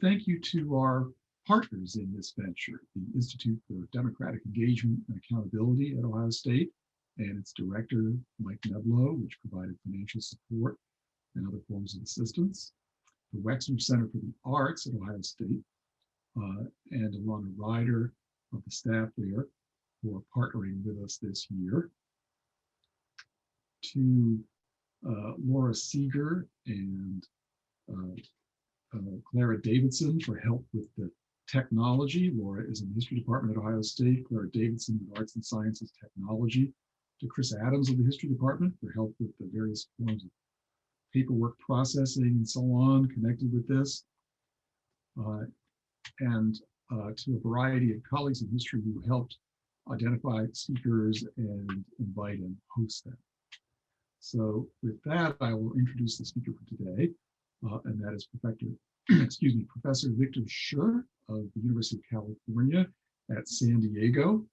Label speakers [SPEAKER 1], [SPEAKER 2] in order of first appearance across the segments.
[SPEAKER 1] Thank you to our partners in this venture, the Institute for Democratic Engagement and Accountability at Ohio State and its director, Mike Neblo, which provided financial support and other forms of assistance, the Wexner Center for the Arts at Ohio State, and Alana Ryder of the staff there who are partnering with us this year, to Laura Seeger and Clara Davidson for help with the technology. Laura is in the History Department at Ohio State, Clara Davidson with Arts and Sciences Technology, to Chris Adams of the History Department for help with the various forms of paperwork processing and so on connected with this, and to a variety of colleagues in history who helped identify speakers and invite and host them. So with that, I will introduce the speaker for today, and that is Professor Victor Schur of the University of California at San Diego.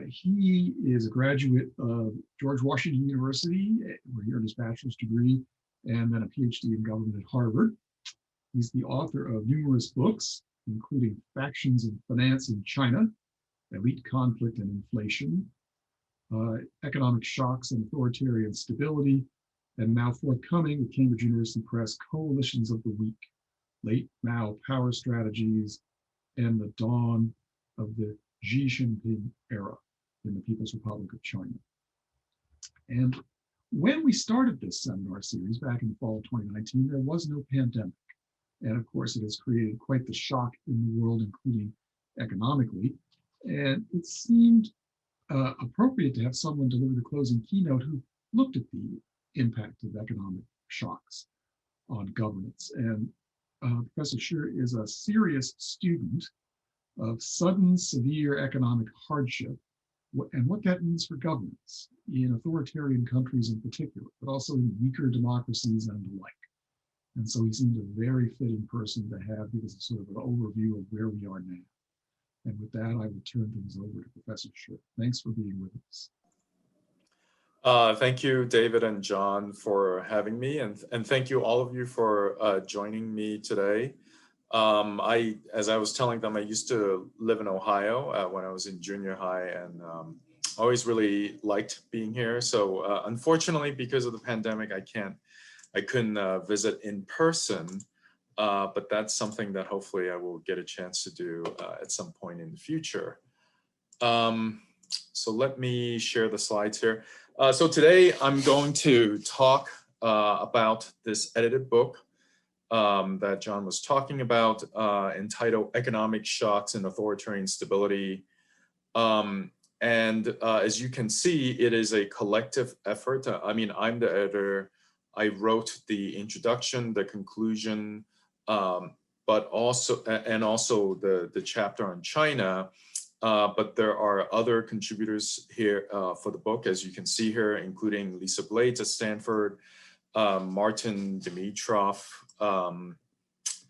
[SPEAKER 1] He is a graduate of George Washington University, where he earned his bachelor's degree, and then a PhD in government at Harvard. He's the author of numerous books, including Factions in Finance in China, Elite Conflict and Inflation, Economic Shocks and Authoritarian Stability, and now forthcoming with Cambridge University Press, Coalitions of the Weak, Late Mao Power Strategies, and the Dawn of the Xi Jinping Era in the People's Republic of China. And when we started this seminar series back in the fall of 2019, there was no pandemic. And of course, it has created quite the shock in the world, including economically. And it seemed appropriate to have someone deliver the closing keynote who looked at the impact of economic shocks on governance. And Professor Schur is a serious student of sudden severe economic hardship and what that means for governance in authoritarian countries in particular, but also in weaker democracies and the like. And so he seemed a very fitting person to have give us a sort of an overview of where we are now. And with that, I will turn things over to Professor Schur. Thanks for being with us.
[SPEAKER 2] Thank you, David and John, for having me, and thank you all of you for joining me today. As I was telling them, I used to live in Ohio when I was in junior high, and always really liked being here. So unfortunately, because of the pandemic, I couldn't visit in person, but that's something that hopefully I will get a chance to do at some point in the future. So let me share the slides here. So today I'm going to talk about this edited book that John was talking about, entitled Economic Shocks and Authoritarian Stability. As you can see, it is a collective effort. I mean, I'm the editor. I wrote the introduction, the conclusion, but also the chapter on China. But there are other contributors here for the book, as you can see here, including Lisa Blades at Stanford, Martin Dimitrov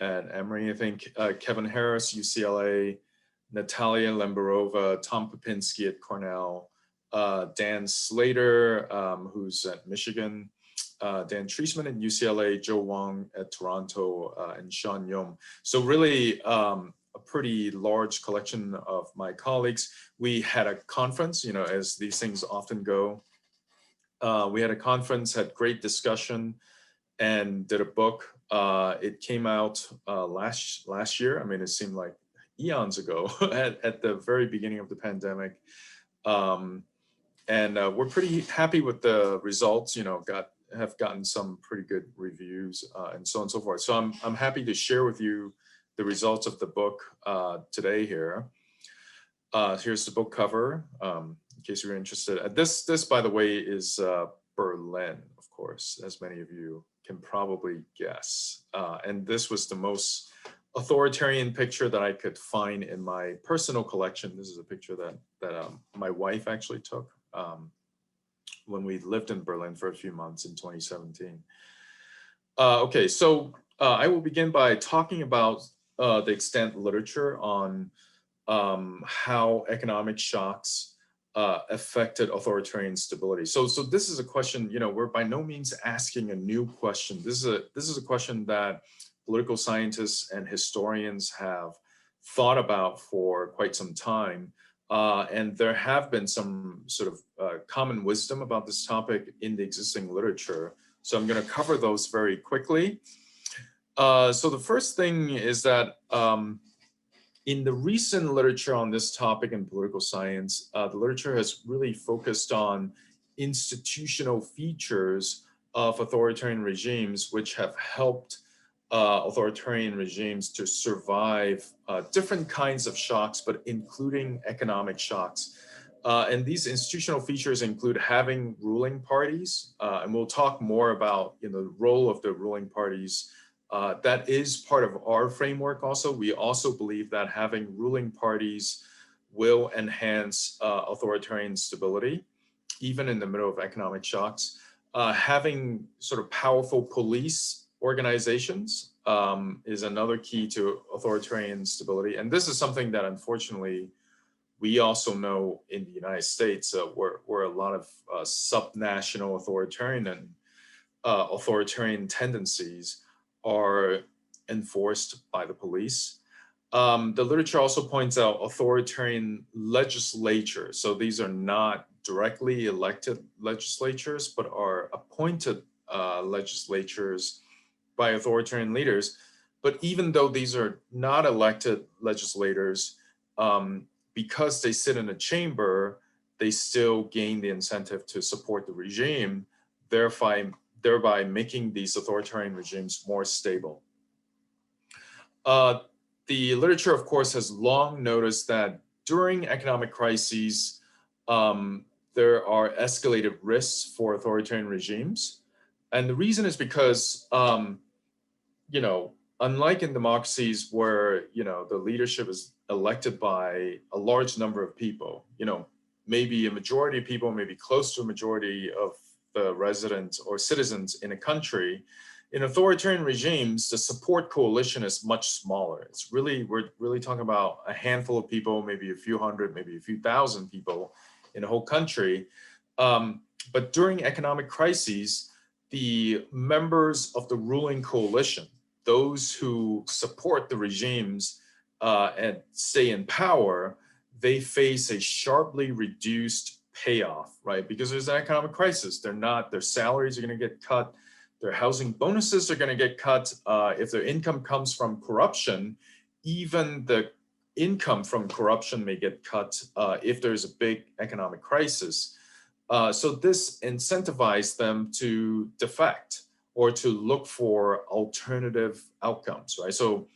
[SPEAKER 2] at Emory, I think, Kevin Harris, UCLA, Natalia Lemberova, Tom Popinski at Cornell, Dan Slater, who's at Michigan, Dan Treisman at UCLA, Joe Wong at Toronto, and Sean Yom. So really, a pretty large collection of my colleagues. We had a conference, you know, as these things often go. We had a conference, had great discussion, and did a book. It came out last year. I mean, it seemed like eons ago at the very beginning of the pandemic. And we're pretty happy with the results, you know, have gotten some pretty good reviews and so on and so forth. So I'm happy to share with you the results of the book today here. Here's the book cover, in case you're interested. This, by the way, is Berlin, of course, as many of you can probably guess. And this was the most authoritarian picture that I could find in my personal collection. This is a picture that my wife actually took when we lived in Berlin for a few months in 2017. Okay, so I will begin by talking about the extant literature on how economic shocks affected authoritarian stability. So this is a question, you know, we're by no means asking a new question. This is a question that political scientists and historians have thought about for quite some time. And there have been some sort of common wisdom about this topic in the existing literature. So I'm going to cover those very quickly. So the first thing is that in the recent literature on this topic in political science, the literature has really focused on institutional features of authoritarian regimes, which have helped authoritarian regimes to survive different kinds of shocks, but including economic shocks. And these institutional features include having ruling parties, and we'll talk more about the role of the ruling parties. That is part of our framework also. We also believe that having ruling parties will enhance authoritarian stability, even in the middle of economic shocks. Having sort of powerful police organizations is another key to authoritarian stability. And this is something that unfortunately we also know in the United States, where a lot of subnational authoritarian and authoritarian tendencies are enforced by the police. The literature also points out authoritarian legislatures. So these are not directly elected legislatures, but are appointed legislatures by authoritarian leaders. But even though these are not elected legislators, because they sit in a chamber, they still gain the incentive to support the regime, thereby making these authoritarian regimes more stable. The literature, of course, has long noticed that during economic crises, there are escalated risks for authoritarian regimes. And the reason is because, unlike in democracies where, the leadership is elected by a large number of people, maybe a majority of people, maybe close to a majority of the residents or citizens in a country, in authoritarian regimes, the support coalition is much smaller. We're really talking about a handful of people, maybe a few hundred, maybe a few thousand people in a whole country. But during economic crises, the members of the ruling coalition, those who support the regimes and stay in power, they face a sharply reduced payoff, right? Because there's an economic crisis. Their salaries are going to get cut. Their housing bonuses are going to get cut. If their income comes from corruption, even the income from corruption may get cut if there's a big economic crisis. So this incentivized them to defect or to look for alternative outcomes, right? So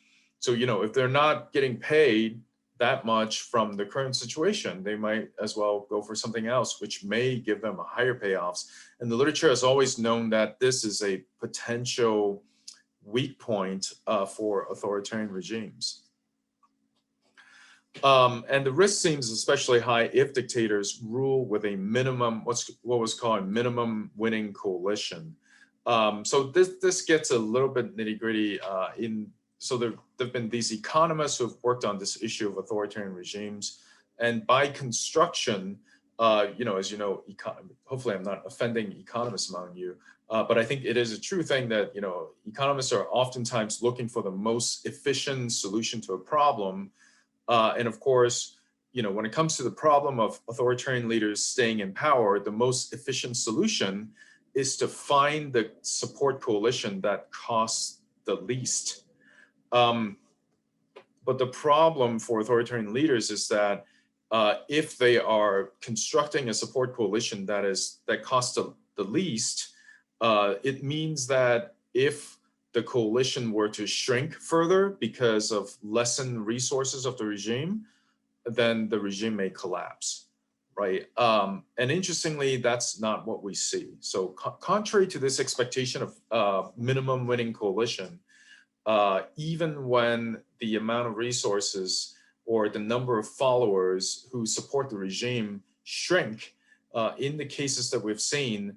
[SPEAKER 2] if they're not getting paid that much from the current situation, they might as well go for something else, which may give them a higher payoffs. And the literature has always known that this is a potential weak point for authoritarian regimes. And the risk seems especially high if dictators rule with a minimum, what was called a minimum winning coalition. So this gets a little bit nitty gritty so there have been these economists who have worked on this issue of authoritarian regimes. And by construction, as you know, hopefully I'm not offending economists among you, but I think it is a true thing that, economists are oftentimes looking for the most efficient solution to a problem. And of course, when it comes to the problem of authoritarian leaders staying in power, the most efficient solution is to find the support coalition that costs the least. But the problem for authoritarian leaders is that if they are constructing a support coalition that costs the least, it means that if the coalition were to shrink further because of lessened resources of the regime, then the regime may collapse, right? And interestingly, that's not what we see. So contrary to this expectation of minimum winning coalition, even when the amount of resources or the number of followers who support the regime shrink, in the cases that we've seen,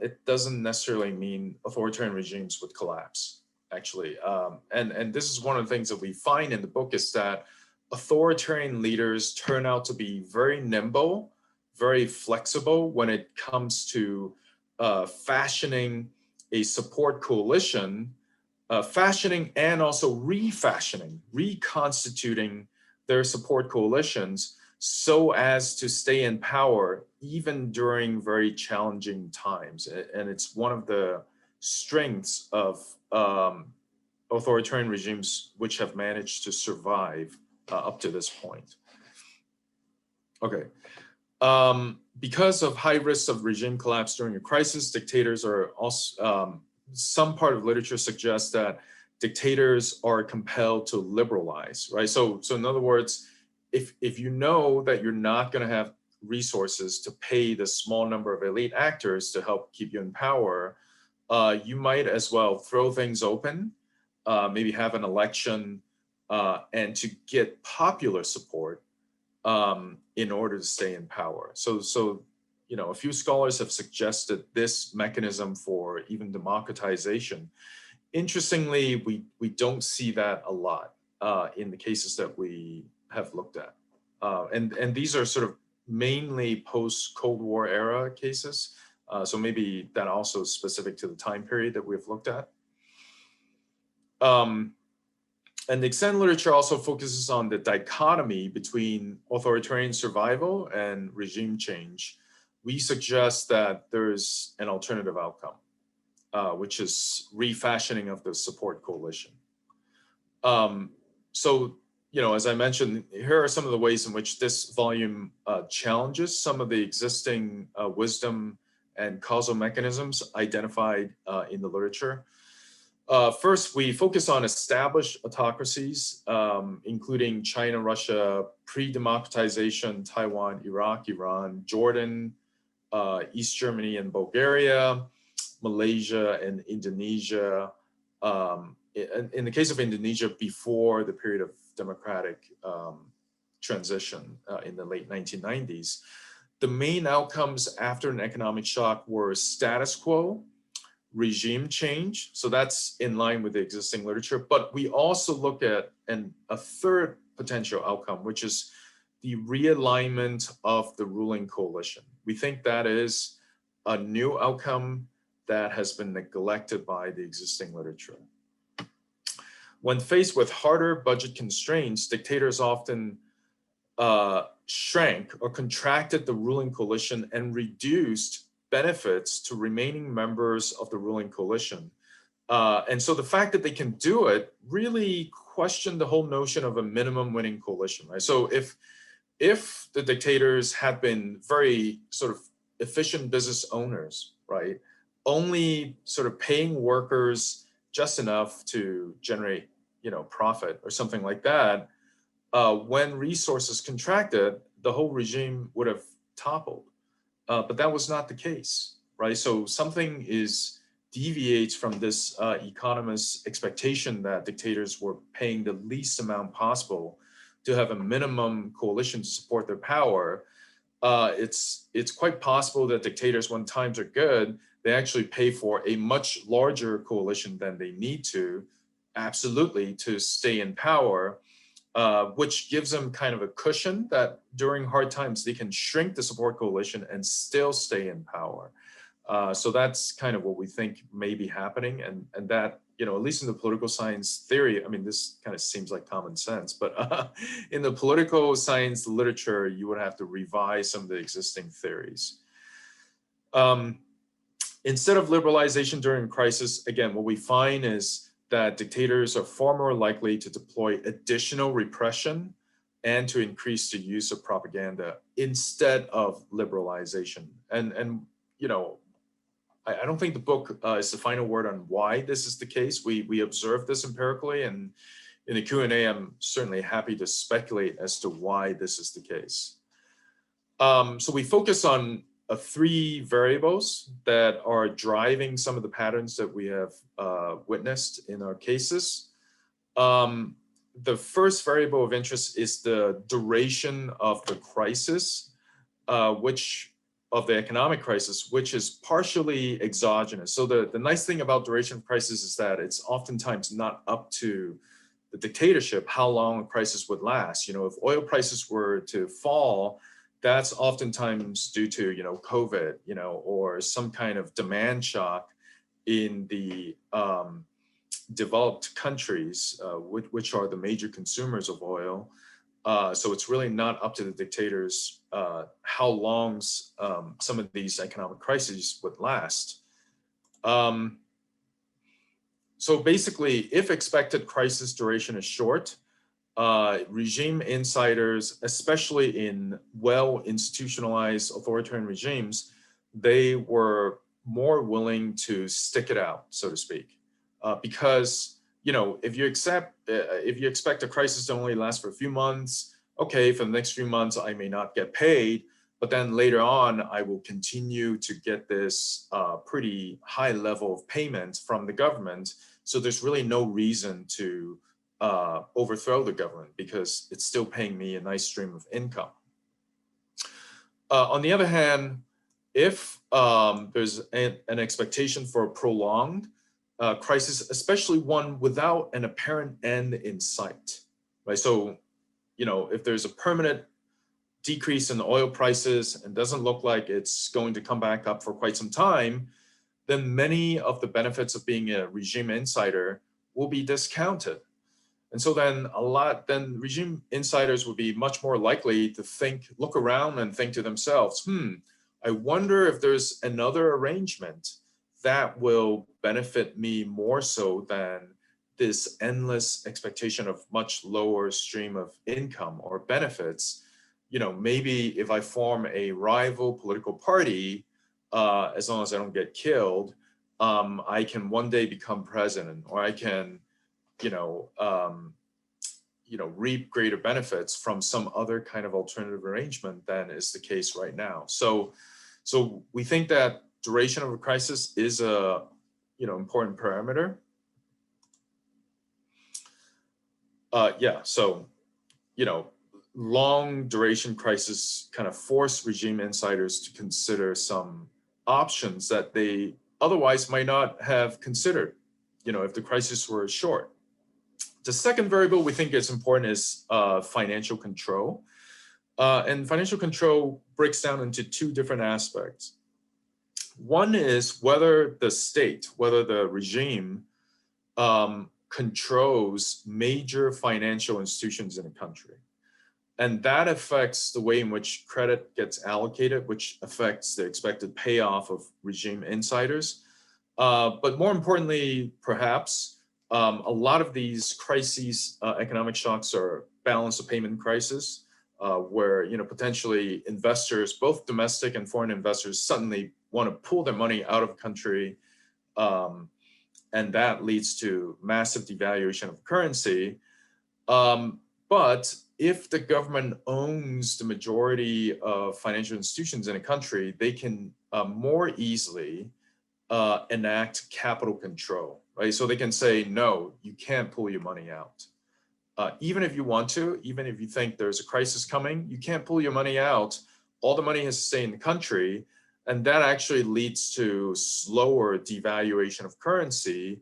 [SPEAKER 2] it doesn't necessarily mean authoritarian regimes would collapse, actually. And this is one of the things that we find in the book is that authoritarian leaders turn out to be very nimble, very flexible when it comes to fashioning a support coalition fashioning and also refashioning, reconstituting their support coalitions so as to stay in power even during very challenging times. And it's one of the strengths of authoritarian regimes which have managed to survive up to this point. Okay. Because of high risks of regime collapse during a crisis, dictators are also, some part of literature suggests that dictators are compelled to liberalize, right? So in other words, if you know that you're not going to have resources to pay the small number of elite actors to help keep you in power, you might as well throw things open, maybe have an election, and to get popular support in order to stay in power. So you know, a few scholars have suggested this mechanism for even democratization. Interestingly, we don't see that a lot in the cases that we have looked at. And these are sort of mainly post-Cold War era cases. So maybe that also is specific to the time period that we've looked at. And the extended literature also focuses on the dichotomy between authoritarian survival and regime change. We suggest that there's an alternative outcome, which is refashioning of the support coalition. So, you know, as I mentioned, here are some of the ways in which this volume challenges some of the existing wisdom and causal mechanisms identified in the literature. First, we focus on established autocracies, including China, Russia, pre-democratization, Taiwan, Iraq, Iran, Jordan, East Germany and Bulgaria, Malaysia and Indonesia. In the case of Indonesia, before the period of democratic transition in the late 1990s. The main outcomes after an economic shock were status quo, regime change. So that's in line with the existing literature. But we also look at a third potential outcome, which is the realignment of the ruling coalition. We think that is a new outcome that has been neglected by the existing literature. When faced with harder budget constraints, dictators often shrank or contracted the ruling coalition and reduced benefits to remaining members of the ruling coalition. And so the fact that they can do it really questioned the whole notion of a minimum winning coalition, right? So if the dictators had been very sort of efficient business owners, right, only sort of paying workers just enough to generate, you know, profit or something like that, when resources contracted, the whole regime would have toppled. But that was not the case, right? So something deviates from this economist's expectation that dictators were paying the least amount possible to have a minimum coalition to support their power. It's quite possible that dictators, when times are good, they actually pay for a much larger coalition than they need to, absolutely, to stay in power, which gives them kind of a cushion that during hard times, they can shrink the support coalition and still stay in power. So that's kind of what we think may be happening. And that, you know, at least in the political science theory, I mean, this kind of seems like common sense, but in the political science literature, you would have to revise some of the existing theories. Instead of liberalization during crisis, again, what we find is that dictators are far more likely to deploy additional repression and to increase the use of propaganda instead of liberalization. And you know, I don't think the book is the final word on why this is the case. We observe this empirically, and in the Q&A, I'm certainly happy to speculate as to why this is the case. So we focus on three variables that are driving some of the patterns that we have witnessed in our cases. The first variable of interest is the duration of the crisis, of the economic crisis, which is partially exogenous. So the nice thing about duration of crisis is that it's oftentimes not up to the dictatorship how long a crisis would last. You know, if oil prices were to fall, that's oftentimes due to, you know, COVID, you know, or some kind of demand shock in the developed countries, which are the major consumers of oil. So it's really not up to the dictators how long some of these economic crises would last. So basically, if expected crisis duration is short, regime insiders, especially in well-institutionalized authoritarian regimes, they were more willing to stick it out, so to speak, because if you expect a crisis to only last for a few months, okay, for the next few months I may not get paid, but then later on I will continue to get this pretty high level of payment from the government. So there's really no reason to overthrow the government because it's still paying me a nice stream of income. On the other hand, if there's an expectation for a prolonged crisis, especially one without an apparent end in sight, right? So, if there's a permanent decrease in the oil prices and doesn't look like it's going to come back up for quite some time, then many of the benefits of being a regime insider will be discounted. And so then regime insiders would be much more likely to look around and think to themselves, I wonder if there's another arrangement that will benefit me more so than this endless expectation of much lower stream of income or benefits. Maybe if I form a rival political party, as long as I don't get killed, I can one day become president, or I can, reap greater benefits from some other kind of alternative arrangement than is the case right now. So we think that duration of a crisis is a, important parameter. So, long duration crisis kind of force regime insiders to consider some options that they otherwise might not have considered, if the crisis were short. The second variable we think is important is financial control. And financial control breaks down into two different aspects. One is whether the regime controls major financial institutions in a country. And that affects the way in which credit gets allocated, which affects the expected payoff of regime insiders. But more importantly, perhaps, a lot of these crises, economic shocks, are balance of payment crisis, where potentially investors, both domestic and foreign investors, suddenly want to pull their money out of the country, and that leads to massive devaluation of currency. But if the government owns the majority of financial institutions in a country, they can more easily enact capital control, right? So they can say, no, you can't pull your money out. Even if you want to, even if you think there's a crisis coming, you can't pull your money out. All the money has to stay in the country. And that actually leads to slower devaluation of currency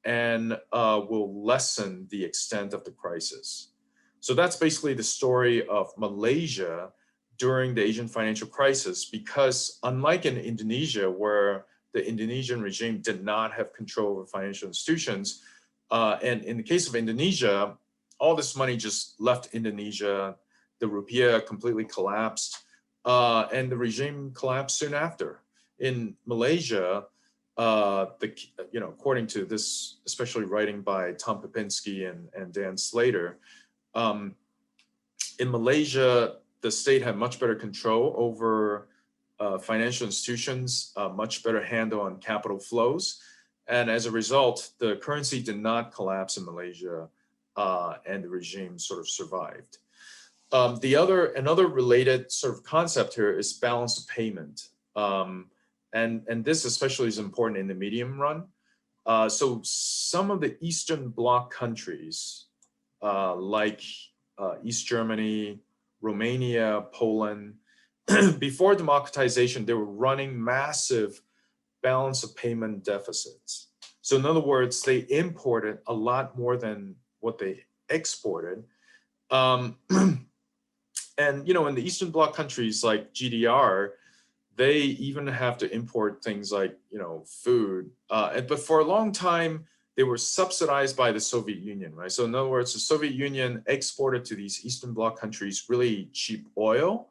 [SPEAKER 2] and will lessen the extent of the crisis. So that's basically the story of Malaysia during the Asian financial crisis, because unlike in Indonesia, where the Indonesian regime did not have control over financial institutions, and in the case of Indonesia, all this money just left Indonesia, the rupiah completely collapsed, and the regime collapsed soon after. In Malaysia, according to this, especially writing by Tom Popinski and Dan Slater, in Malaysia, the state had much better control over financial institutions, a much better handle on capital flows. And as a result, the currency did not collapse in Malaysia, and the regime sort of survived. Another related sort of concept here is balance of payment. And this especially is important in the medium run. So some of the Eastern Bloc countries, like East Germany, Romania, Poland, before democratization, they were running massive balance of payment deficits. So in other words, they imported a lot more than what they exported. And, in the Eastern Bloc countries like GDR, they even have to import things like, food. But for a long time, they were subsidized by the Soviet Union, right? So in other words, the Soviet Union exported to these Eastern Bloc countries really cheap oil.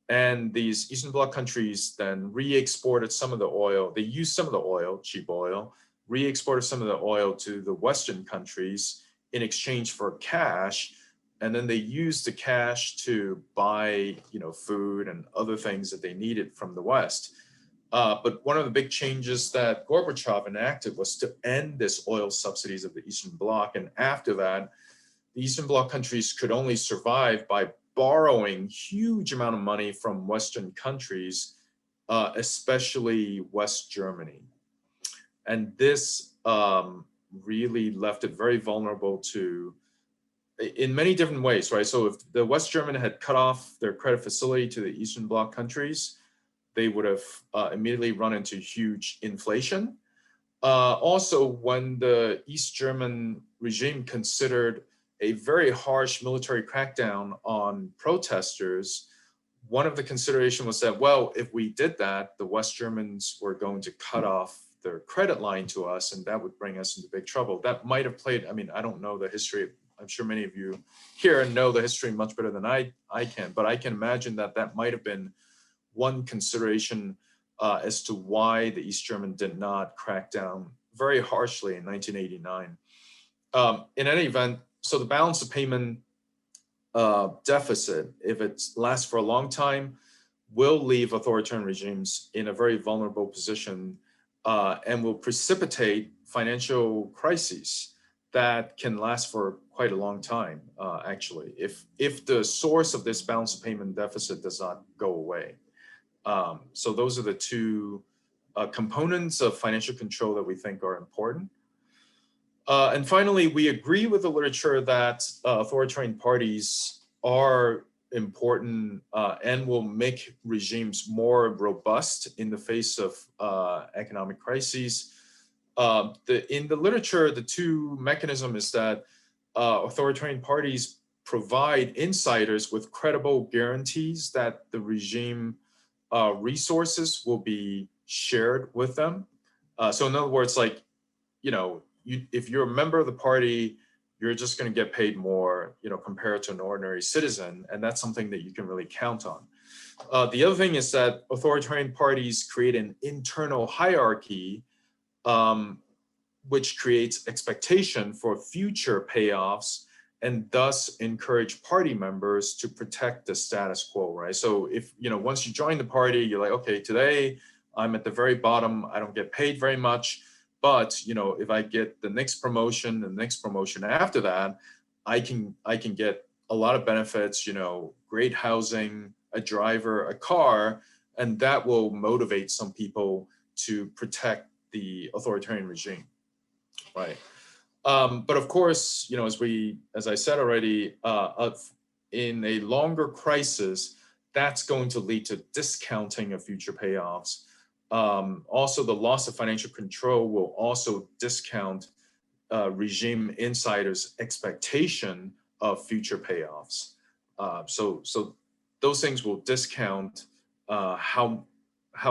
[SPEAKER 2] And these Eastern Bloc countries then re-exported some of the oil. They used some of the oil, cheap oil, re-exported some of the oil to the Western countries in exchange for cash. And then they used the cash to buy, food and other things that they needed from the West. But one of the big changes that Gorbachev enacted was to end this oil subsidies of the Eastern Bloc. And after that, the Eastern Bloc countries could only survive by borrowing huge amount of money from Western countries, especially West Germany. And this really left it very vulnerable to, in many different ways, right? So if the West Germany had cut off their credit facility to the Eastern Bloc countries, they would have immediately run into huge inflation. Also, when the East German regime considered a very harsh military crackdown on protesters, one of the consideration was that, well, if we did that, the West Germans were going to cut off their credit line to us, and that would bring us into big trouble. That might have played, I don't know the history. I'm sure many of you here know the history much better than I can, but I can imagine that that might have been one consideration as to why the East German did not crack down very harshly in 1989. In any event, so the balance of payment deficit, if it lasts for a long time, will leave authoritarian regimes in a very vulnerable position and will precipitate financial crises that can last for quite a long time, actually, if the source of this balance of payment deficit does not go away. So those are the two components of financial control that we think are important. And finally, we agree with the literature that authoritarian parties are important and will make regimes more robust in the face of economic crises. In the literature, the two mechanism is that authoritarian parties provide insiders with credible guarantees that the regime resources will be shared with them. So in other words, like, if you're a member of the party, you're just going to get paid more, compared to an ordinary citizen, and that's something that you can really count on. The other thing is that authoritarian parties create an internal hierarchy, which creates expectation for future payoffs, and thus encourage party members to protect the status quo, right? So if, once you join the party, you're like, okay, today I'm at the very bottom, I don't get paid very much, but, if I get the next promotion, after that, I can get a lot of benefits, great housing, a driver, a car, and that will motivate some people to protect the authoritarian regime, right? But of course, as I said already, in a longer crisis, that's going to lead to discounting of future payoffs. Also, the loss of financial control will also discount regime insiders' expectation of future payoffs. So those things will discount how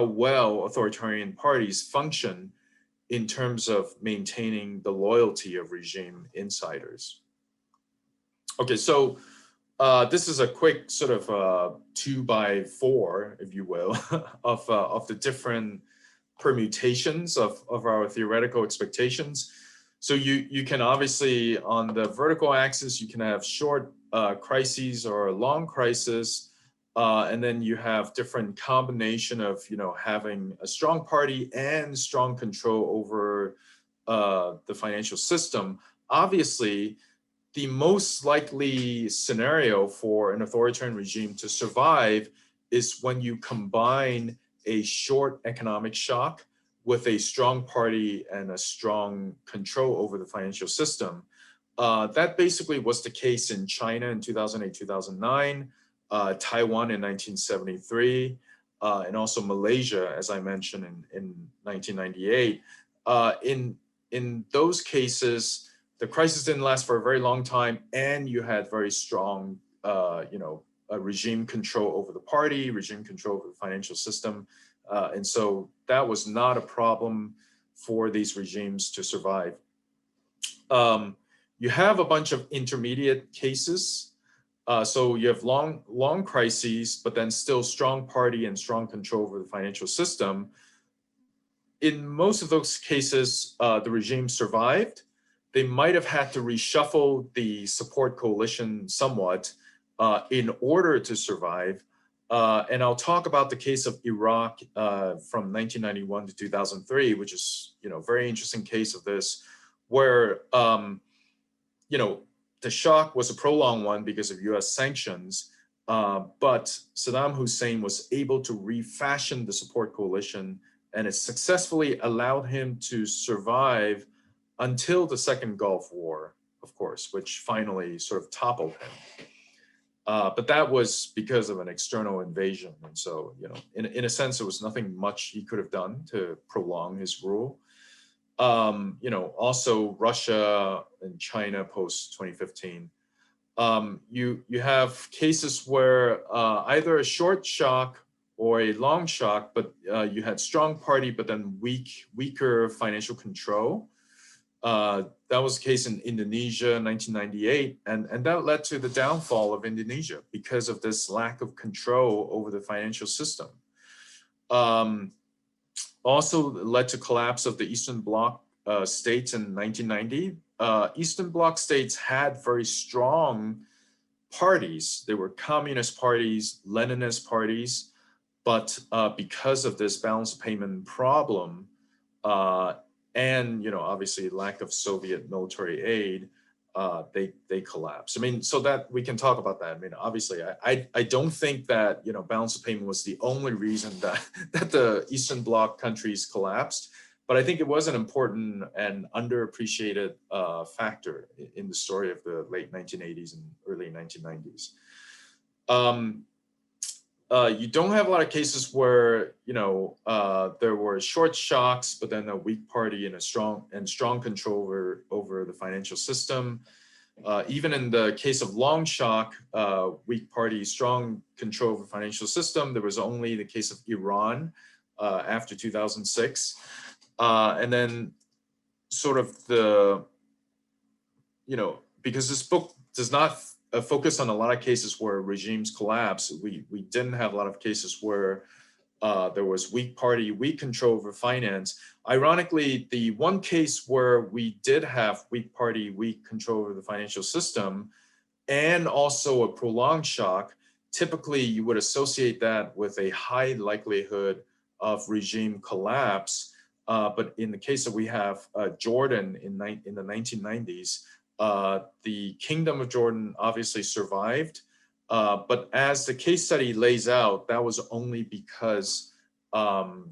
[SPEAKER 2] well authoritarian parties function in terms of maintaining the loyalty of regime insiders. Okay, so this is a quick sort of 2x4, if you will, of the different permutations of our theoretical expectations. So you can obviously, on the vertical axis, you can have short crises or long crisis. And then you have different combination of, having a strong party and strong control over the financial system. Obviously, the most likely scenario for an authoritarian regime to survive is when you combine a short economic shock with a strong party and a strong control over the financial system. That basically was the case in China in 2008, 2009. Taiwan in 1973, and also Malaysia, as I mentioned, in 1998. In those cases, the crisis didn't last for a very long time, and you had very strong, regime control over the party, regime control over the financial system. And so that was not a problem for these regimes to survive. You have a bunch of intermediate cases. So you have long crises, but then still strong party and strong control over the financial system. In most of those cases, the regime survived. They might have had to reshuffle the support coalition somewhat in order to survive. And I'll talk about the case of Iraq from 1991 to 2003, which is, a very interesting case of this, where, the shock was a prolonged one because of US sanctions, but Saddam Hussein was able to refashion the support coalition, and it successfully allowed him to survive until the Second Gulf War, of course, which finally sort of toppled him. But that was because of an external invasion. And so, in a sense, there was nothing much he could have done to prolong his rule. Also Russia and China post 2015. You have cases where either a short shock or a long shock, but you had strong party, but then weaker financial control. That was the case in Indonesia, 1998, and that led to the downfall of Indonesia because of this lack of control over the financial system. Also led to collapse of the Eastern Bloc states in 1990. Eastern Bloc states had very strong parties. They were communist parties, Leninist parties, but because of this balance of payment problem, and obviously lack of Soviet military aid, they collapsed. So that we can talk about that. Obviously, I don't think that balance of payment was the only reason that the Eastern Bloc countries collapsed, but I think it was an important and underappreciated factor in the story of the late 1980s and early 1990s. You don't have a lot of cases where there were short shocks, but then a weak party and a strong control over the financial system. Even in the case of long shock, weak party, strong control over the financial system, there was only the case of Iran after 2006. And then sort of because this book does not focus on a lot of cases where regimes collapse. We didn't have a lot of cases where there was weak party, weak control over finance. Ironically, the one case where we did have weak party, weak control over the financial system, and also a prolonged shock, typically you would associate that with a high likelihood of regime collapse. But in the case that we have Jordan in the 1990s, the Kingdom of Jordan obviously survived, but as the case study lays out, that was only because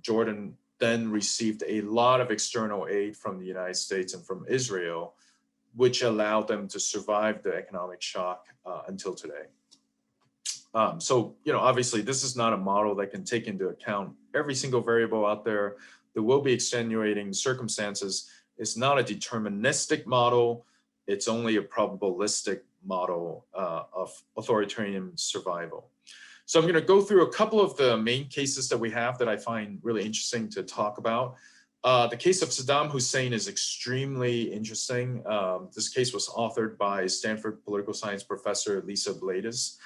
[SPEAKER 2] Jordan then received a lot of external aid from the United States and from Israel, which allowed them to survive the economic shock until today. So, obviously this is not a model that can take into account every single variable out there. There will be extenuating circumstances. It's not a deterministic model. It's only a probabilistic model of authoritarian survival. So I'm going to go through a couple of the main cases that we have that I find really interesting to talk about. The case of Saddam Hussein is extremely interesting. This case was authored by Stanford political science professor Lisa Blades.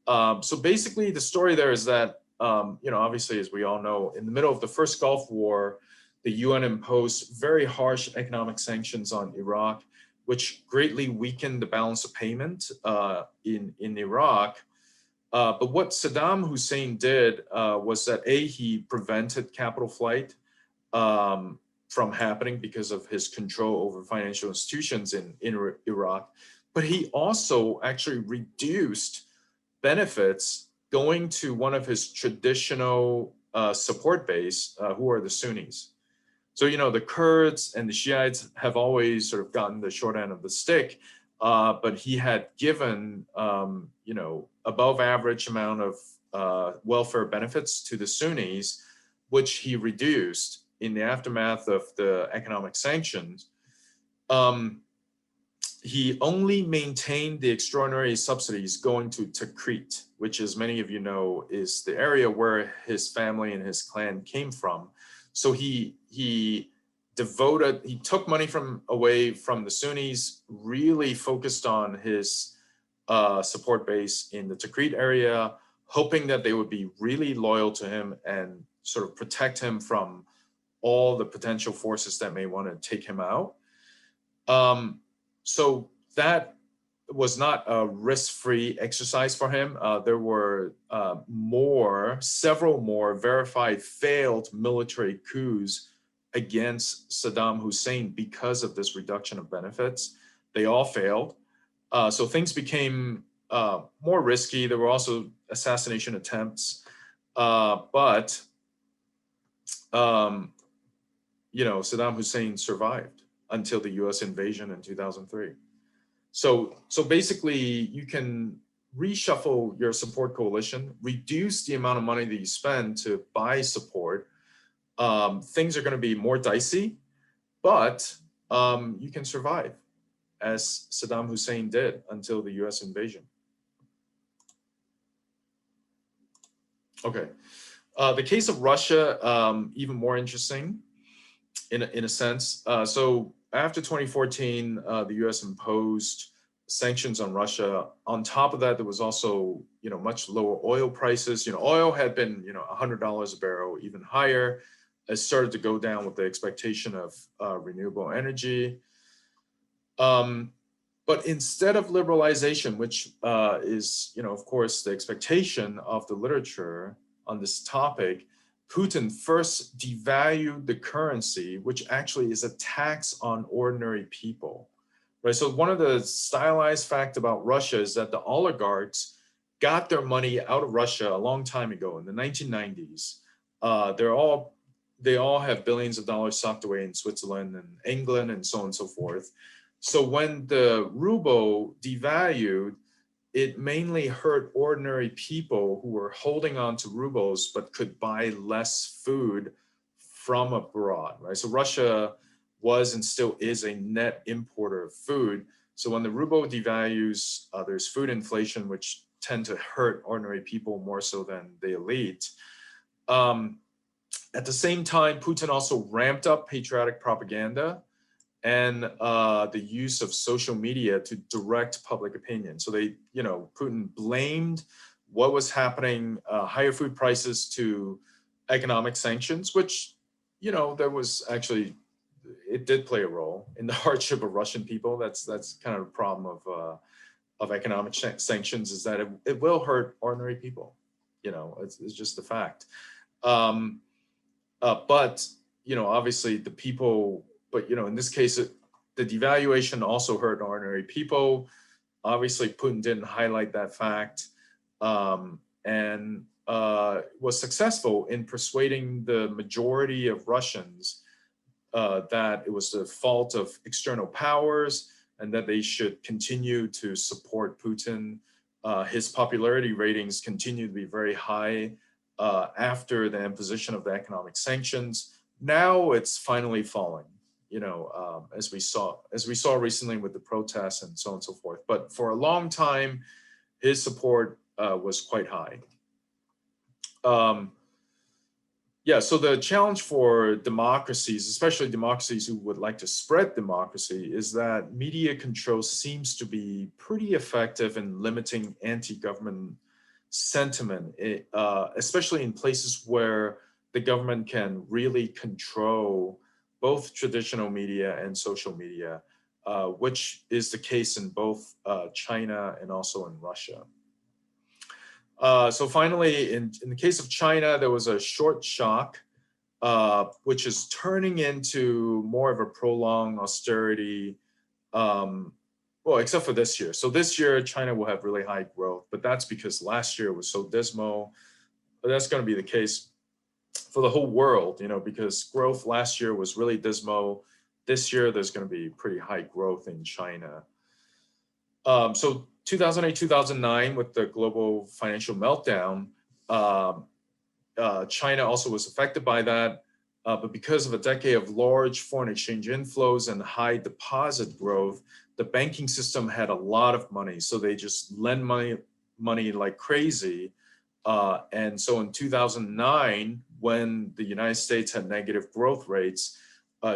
[SPEAKER 2] So basically the story there is that, obviously, as we all know, in the middle of the first Gulf War, the UN imposed very harsh economic sanctions on Iraq, which greatly weakened the balance of payment in Iraq. But what Saddam Hussein did was that he prevented capital flight from happening because of his control over financial institutions in Iraq. But he also actually reduced benefits going to one of his traditional support base, who are the Sunnis. So, the Kurds and the Shiites have always sort of gotten the short end of the stick, but he had given, above average amount of welfare benefits to the Sunnis, which he reduced in the aftermath of the economic sanctions. He only maintained the extraordinary subsidies going to Tikrit, which, as many of you know, is the area where his family and his clan came from. So he he took money away from the Sunnis, really focused on his support base in the Tikrit area, hoping that they would be really loyal to him and sort of protect him from all the potential forces that may want to take him out. So that was not a risk-free exercise for him. There were several more verified failed military coups against Saddam Hussein because of this reduction of benefits. They all failed. So things became more risky. There were also assassination attempts, but Saddam Hussein survived until the U.S. invasion in 2003. So basically, you can reshuffle your support coalition, reduce the amount of money that you spend to buy support. Things are going to be more dicey, but you can survive, as Saddam Hussein did until the U.S. invasion. Okay, the case of Russia, even more interesting in a sense. So after 2014, the U.S. imposed sanctions on Russia. On top of that, there was also, much lower oil prices. Oil had been, $100 a barrel, even higher. It started to go down with the expectation of renewable energy. But instead of liberalization, which is, of course, the expectation of the literature on this topic, Putin first devalued the currency, which actually is a tax on ordinary people, right? So one of the stylized facts about Russia is that the oligarchs got their money out of Russia a long time ago in the 1990s. They all have billions of dollars socked away in Switzerland and England and so on and so forth. So when the ruble devalued, it mainly hurt ordinary people who were holding on to rubles but could buy less food from abroad, right? So Russia was and still is a net importer of food. So when the ruble devalues, there's food inflation, which tend to hurt ordinary people more so than the elite. At the same time, Putin also ramped up patriotic propaganda and the use of social media to direct public opinion. So Putin blamed what was happening, higher food prices, to economic sanctions, which, there was actually, it did play a role in the hardship of Russian people. That's kind of the problem of economic sanctions, is that it will hurt ordinary people. It's just a fact. But, obviously the people, but, in this case, the devaluation also hurt ordinary people. Obviously, Putin didn't highlight that fact, and was successful in persuading the majority of Russians that it was the fault of external powers and that they should continue to support Putin. His popularity ratings continue to be very high after the imposition of the economic sanctions. Now it's finally falling, as we saw recently with the protests and so on and so forth. But for a long time, his support was quite high. So the challenge for democracies, especially democracies who would like to spread democracy, is that media control seems to be pretty effective in limiting anti-government sentiment, especially in places where the government can really control both traditional media and social media, which is the case in both China and also in Russia. So finally, in the case of China, there was a short shock, which is turning into more of a prolonged austerity, well, except for this year. So this year, China will have really high growth, but that's because last year was so dismal. But that's going to be the case for the whole world, because growth last year was really dismal. This year, there's going to be pretty high growth in China. So 2008, 2009, with the global financial meltdown, China also was affected by that. But because of a decade of large foreign exchange inflows and high deposit growth, the banking system had a lot of money. So they just lend money like crazy. And so in 2009, when the United States had negative growth rates,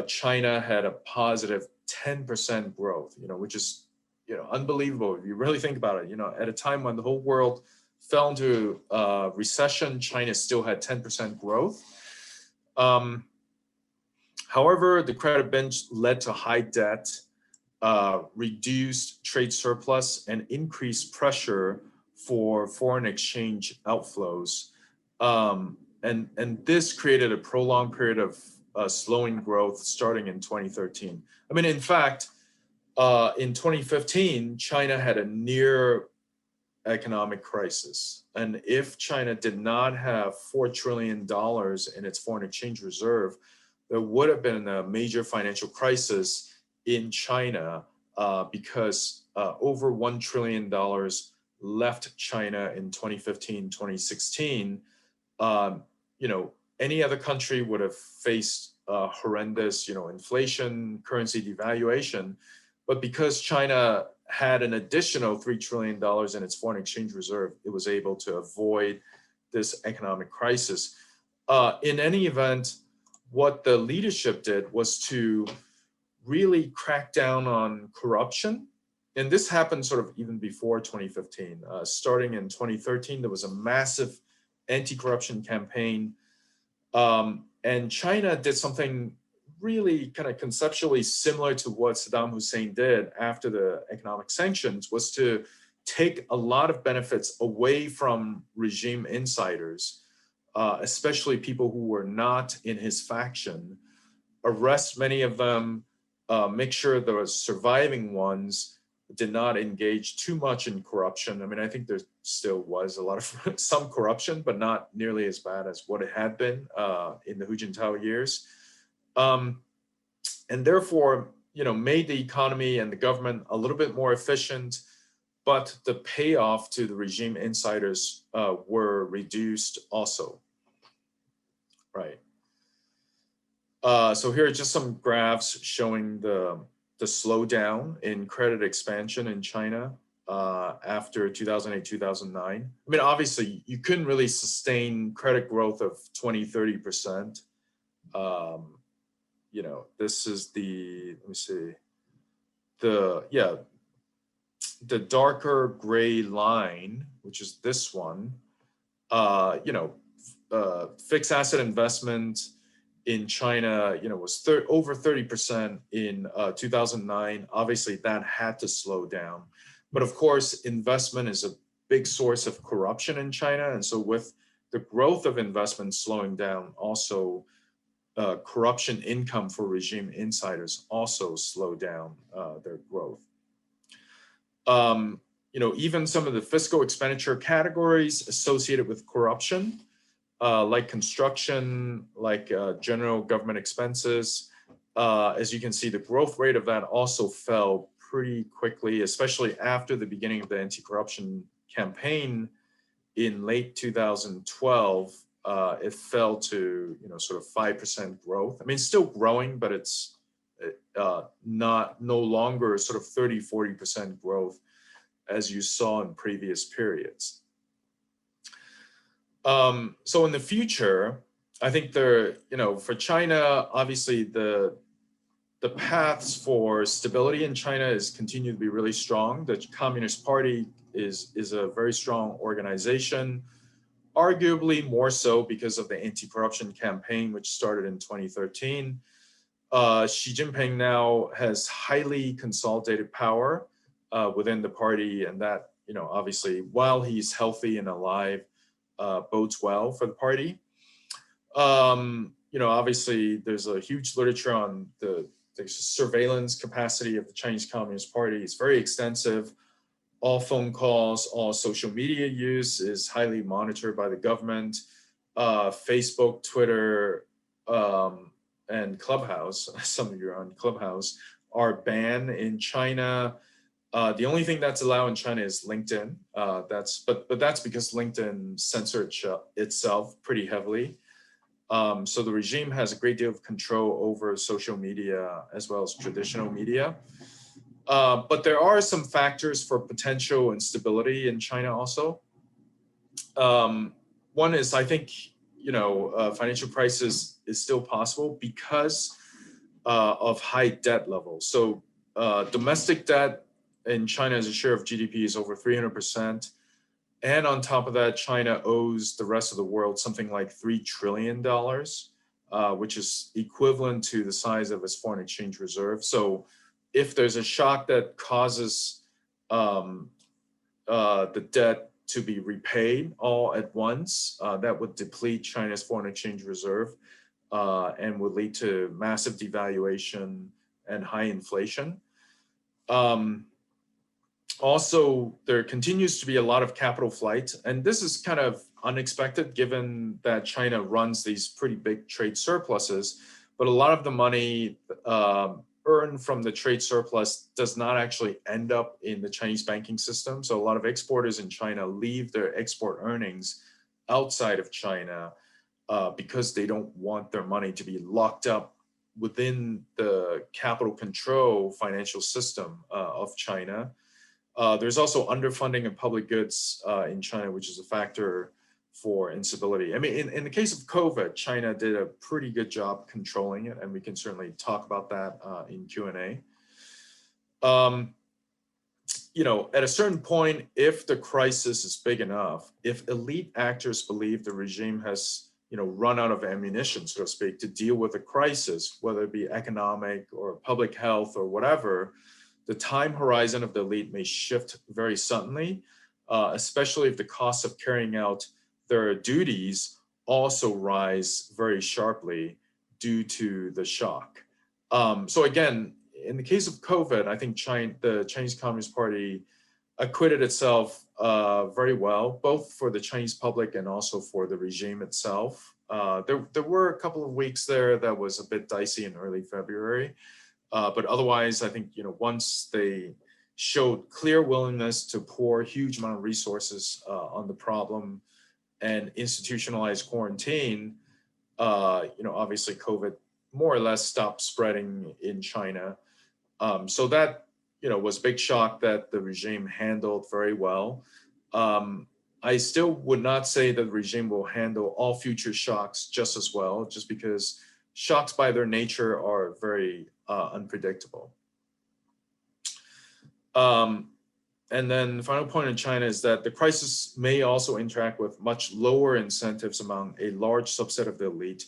[SPEAKER 2] China had a positive 10% growth, which is, unbelievable if you really think about it. At a time when the whole world fell into recession, China still had 10% growth. However, the credit binge led to high debt, reduced trade surplus, and increased pressure for foreign exchange outflows. And this created a prolonged period of slowing growth starting in 2013. I mean, in fact, in 2015, China had a near economic crisis. And if China did not have $4 trillion in its foreign exchange reserve, there would have been a major financial crisis in China because over $1 trillion left China in 2015, 2016. Any other country would have faced horrendous, inflation, currency devaluation. But because China had an additional $3 trillion in its foreign exchange reserve, it was able to avoid this economic crisis. In any event, what the leadership did was to really crack down on corruption. And this happened sort of even before 2015. Starting in 2013, there was a massive anti-corruption campaign. And China did something really kind of conceptually similar to what Saddam Hussein did after the economic sanctions, was to take a lot of benefits away from regime insiders, especially people who were not in his faction, arrest many of them, make sure the surviving ones did not engage too much in corruption. I mean, I think there still was a lot of some corruption, but not nearly as bad as what it had been in the Hu Jintao years. And therefore, made the economy and the government a little bit more efficient, but the payoff to the regime insiders were reduced also. Right. So here are just some graphs showing the slowdown in credit expansion in China after 2008, 2009. I mean, obviously, you couldn't really sustain credit growth of 20, 30%. This is let me see, the darker gray line, which is this one, fixed asset investment in China, was over 30% in 2009. Obviously, that had to slow down. But of course, investment is a big source of corruption in China. And so with the growth of investment slowing down, also corruption income for regime insiders also slowed down their growth. Even some of the fiscal expenditure categories associated with corruption, like construction, like general government expenses, as you can see, the growth rate of that also fell pretty quickly, especially after the beginning of the anti-corruption campaign in late 2012. It fell to sort of 5% growth. I mean, it's still growing, but it's no longer sort of 30, 40% growth as you saw in previous periods. So in the future, I think for China, obviously the paths for stability in China is continue to be really strong. The Communist Party is a very strong organization, arguably more so because of the anti-corruption campaign, which started in 2013. Xi Jinping now has highly consolidated power within the party, and that, obviously, while he's healthy and alive, bodes well for the party. Obviously, there's a huge literature on the surveillance capacity of the Chinese Communist Party. It's very extensive. All phone calls, all social media use is highly monitored by the government. Facebook, Twitter, and Clubhouse, some of you are on Clubhouse, are banned in China. The only thing that's allowed in China is LinkedIn. But that's because LinkedIn censored itself pretty heavily. So the regime has a great deal of control over social media as well as traditional media. But there are some factors for potential instability in China also. One is, I think, financial crisis is still possible because of high debt levels. So domestic debt in China as a share of GDP is over 300%. And on top of that, China owes the rest of the world something like $3 trillion, which is equivalent to the size of its foreign exchange reserve. So if there's a shock that causes the debt to be repaid all at once, that would deplete China's foreign exchange reserve and would lead to massive devaluation and high inflation. Also, there continues to be a lot of capital flight, and this is kind of unexpected given that China runs these pretty big trade surpluses, but a lot of the money earned from the trade surplus does not actually end up in the Chinese banking system. So a lot of exporters in China leave their export earnings outside of China because they don't want their money to be locked up within the capital control financial system of China. There's also underfunding of public goods in China, which is a factor for instability. I mean, in the case of COVID, China did a pretty good job controlling it, and we can certainly talk about that in Q&A. You know, at a certain point, if the crisis is big enough, if elite actors believe the regime has, you know, run out of ammunition, so to speak, to deal with a crisis, whether it be economic or public health or whatever, the time horizon of the elite may shift very suddenly, especially if the costs of carrying out their duties also rise very sharply due to the shock. So again, in the case of COVID, I think the Chinese Communist Party acquitted itself very well, both for the Chinese public and also for the regime itself. There were a couple of weeks there that was a bit dicey in early February. But otherwise, I think, you know, once they showed clear willingness to pour a huge amount of resources on the problem and institutionalize quarantine, you know, obviously COVID more or less stopped spreading in China. So that, you know, was a big shock that the regime handled very well. I still would not say that the regime will handle all future shocks just as well, just because shocks by their nature are very unpredictable. And then the final point in China is that the crisis may also interact with much lower incentives among a large subset of the elite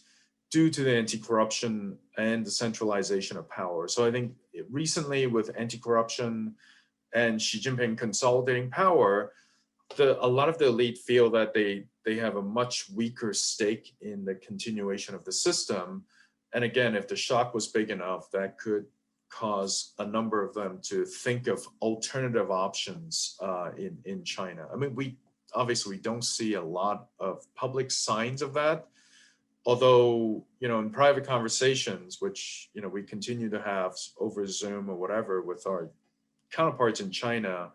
[SPEAKER 2] due to the anti-corruption and the centralization of power. So I think recently with anti-corruption and Xi Jinping consolidating power, a lot of the elite feel that they have a much weaker stake in the continuation of the system. And again, if the shock was big enough, that could cause a number of them to think of alternative options in China. I mean, we don't see a lot of public signs of that. Although, you know, in private conversations, which, you know, we continue to have over Zoom or whatever with our counterparts in China,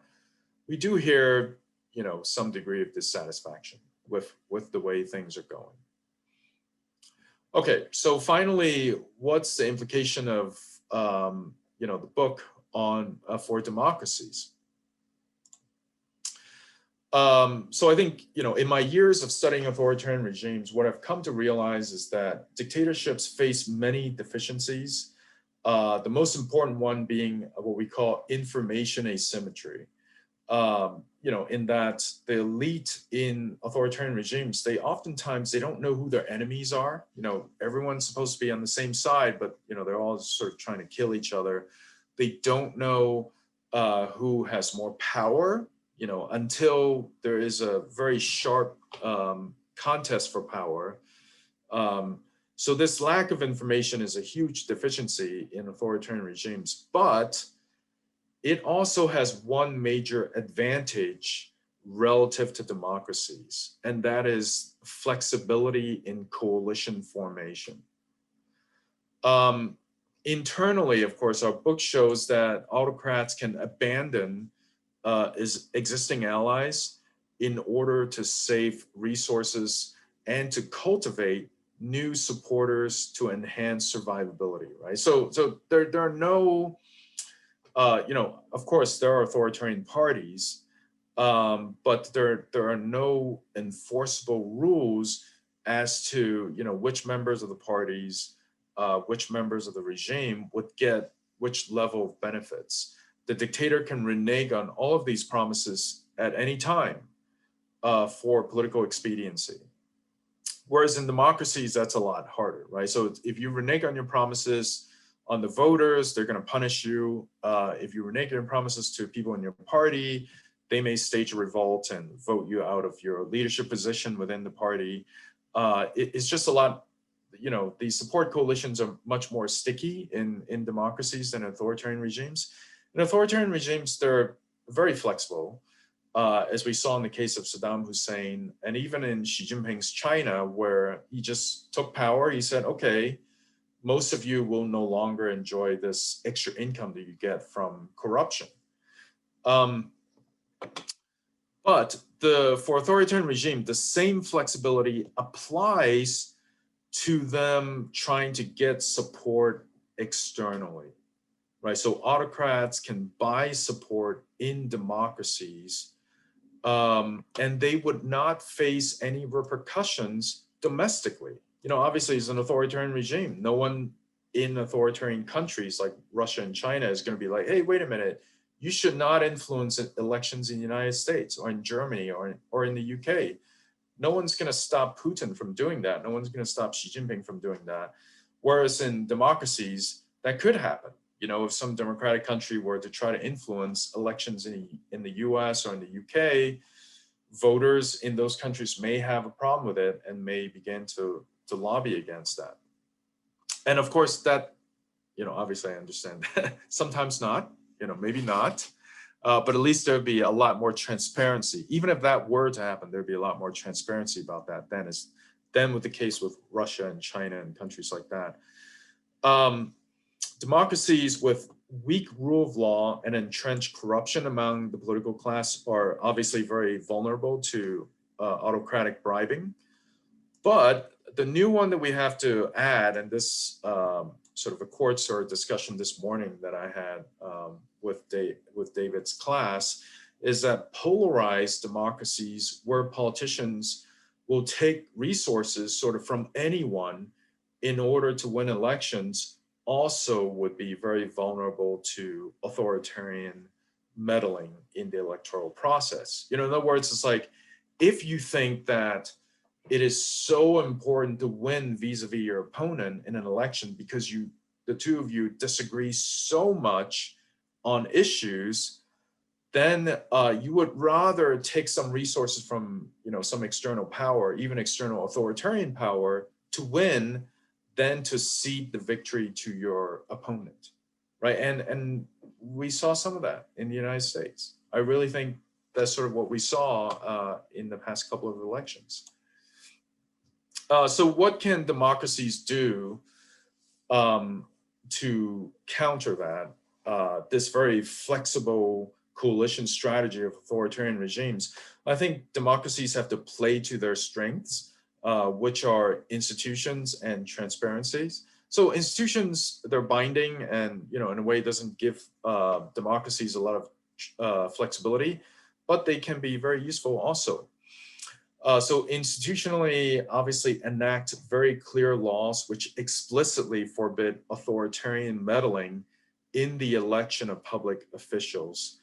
[SPEAKER 2] we do hear, you know, some degree of dissatisfaction with the way things are going. Okay, so finally, what's the implication of you know, the book on for democracies? So I think, you know, in my years of studying authoritarian regimes, what I've come to realize is that dictatorships face many deficiencies. The most important one being what we call information asymmetry. You know, in that the elite in authoritarian regimes, they don't know who their enemies are. You know, everyone's supposed to be on the same side, but, you know, they're all sort of trying to kill each other. They don't know who has more power, you know, until there is a very sharp contest for power. So this lack of information is a huge deficiency in authoritarian regimes, but it also has one major advantage relative to democracies, and that is flexibility in coalition formation. Internally, of course, our book shows that autocrats can abandon existing allies in order to save resources and to cultivate new supporters to enhance survivability, right? So there are no you know, of course, there are authoritarian parties, but there are no enforceable rules as to, you know, which members of the parties which members of the regime would get which level of benefits. The dictator can renege on all of these promises at any time for political expediency. Whereas in democracies, that's a lot harder, right? So if you renege on your promises on the voters, they're going to punish you. If you renege on your promises to people in your party, they may stage a revolt and vote you out of your leadership position within the party. It's just a lot, these support coalitions are much more sticky in democracies than authoritarian regimes. In authoritarian regimes, they're very flexible. As we saw in the case of Saddam Hussein, and even in Xi Jinping's China, where he just took power, he said, okay, most of you will no longer enjoy this extra income that you get from corruption. But for authoritarian regime, the same flexibility applies to them trying to get support externally, right? So autocrats can buy support in democracies, and they would not face any repercussions domestically. Obviously, it's an authoritarian regime. No one in authoritarian countries like Russia and China is going to be like, hey, wait a minute, you should not influence elections in the United States or in Germany or in the UK. No one's going to stop Putin from doing that. No one's going to stop Xi Jinping from doing that. Whereas in democracies, that could happen. If some democratic country were to try to influence elections in the US or in the UK, voters in those countries may have a problem with it and may begin to lobby against that. And of course that, obviously I understand that. Sometimes not, maybe not, but at least there'd be a lot more transparency. Even if that were to happen, there'd be a lot more transparency about that than with the case with Russia and China and countries like that. Democracies with weak rule of law and entrenched corruption among the political class are obviously very vulnerable to autocratic bribing. But the new one that we have to add, and this sort of a court sort of discussion this morning that I had with David's class, is that polarized democracies where politicians will take resources sort of from anyone in order to win elections also would be very vulnerable to authoritarian meddling in the electoral process. In other words, it's like, if you think that it is so important to win vis-a-vis your opponent in an election because the two of you disagree so much on issues, then you would rather take some resources from some external power, even external authoritarian power, to win than to cede the victory to your opponent, right? And we saw some of that in the United States. I really think that's sort of what we saw in the past couple of elections. So what can democracies do to counter that, this very flexible coalition strategy of authoritarian regimes? I think democracies have to play to their strengths, which are institutions and transparencies. So institutions, they're binding and, in a way doesn't give democracies a lot of flexibility, but they can be very useful also. So institutionally, obviously enact very clear laws which explicitly forbid authoritarian meddling in the election of public officials,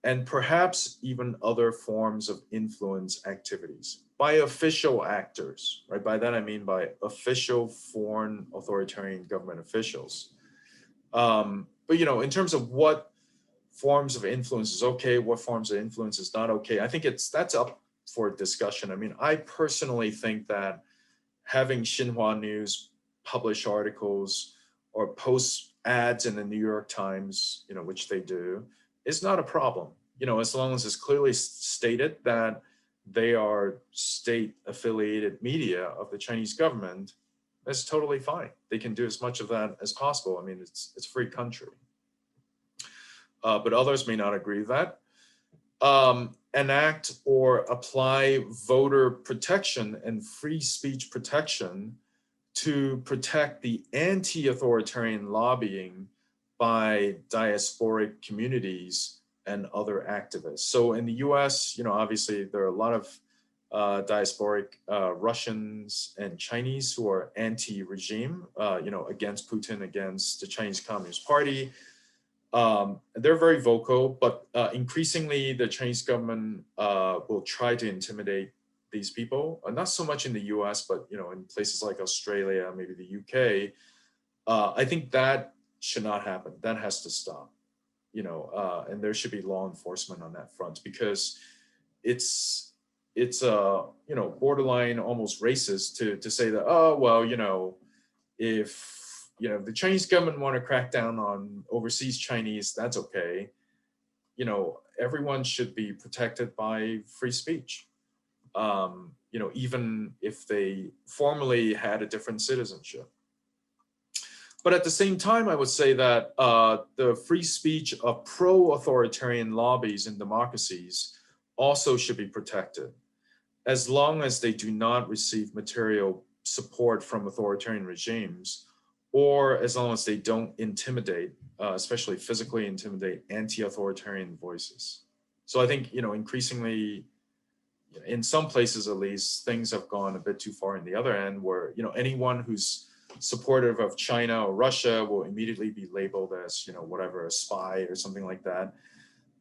[SPEAKER 2] and perhaps even other forms of influence activities by official actors, right? By that I mean by official foreign authoritarian government officials. But in terms of what forms of influence is okay, what forms of influence is not okay, I think that's up for discussion. I mean, I personally think that having Xinhua News publish articles or post ads in the New York Times, which they do, is not a problem. As long as it's clearly stated that they are state affiliated media of the Chinese government, that's totally fine. They can do as much of that as possible. I mean, it's a free country. But others may not agree with that. Enact or apply voter protection and free speech protection to protect the anti-authoritarian lobbying by diasporic communities and other activists. So in the US, obviously there are a lot of diasporic Russians and Chinese who are anti-regime, against Putin, against the Chinese Communist Party. They're very vocal, but increasingly the Chinese government will try to intimidate these people, not so much in the US, but in places like Australia, maybe the UK. I think that should not happen. That has to stop, and there should be law enforcement on that front, because it's borderline almost racist to say that, oh, well, if the Chinese government want to crack down on overseas Chinese, that's okay. Everyone should be protected by free speech. Even if they formally had a different citizenship. But at the same time, I would say that the free speech of pro-authoritarian lobbies in democracies also should be protected, as long as they do not receive material support from authoritarian regimes, or as long as they don't intimidate, especially physically intimidate, anti-authoritarian voices. So I think, increasingly, in some places at least, things have gone a bit too far in the other end, where anyone who's supportive of China or Russia will immediately be labeled as whatever, a spy or something like that.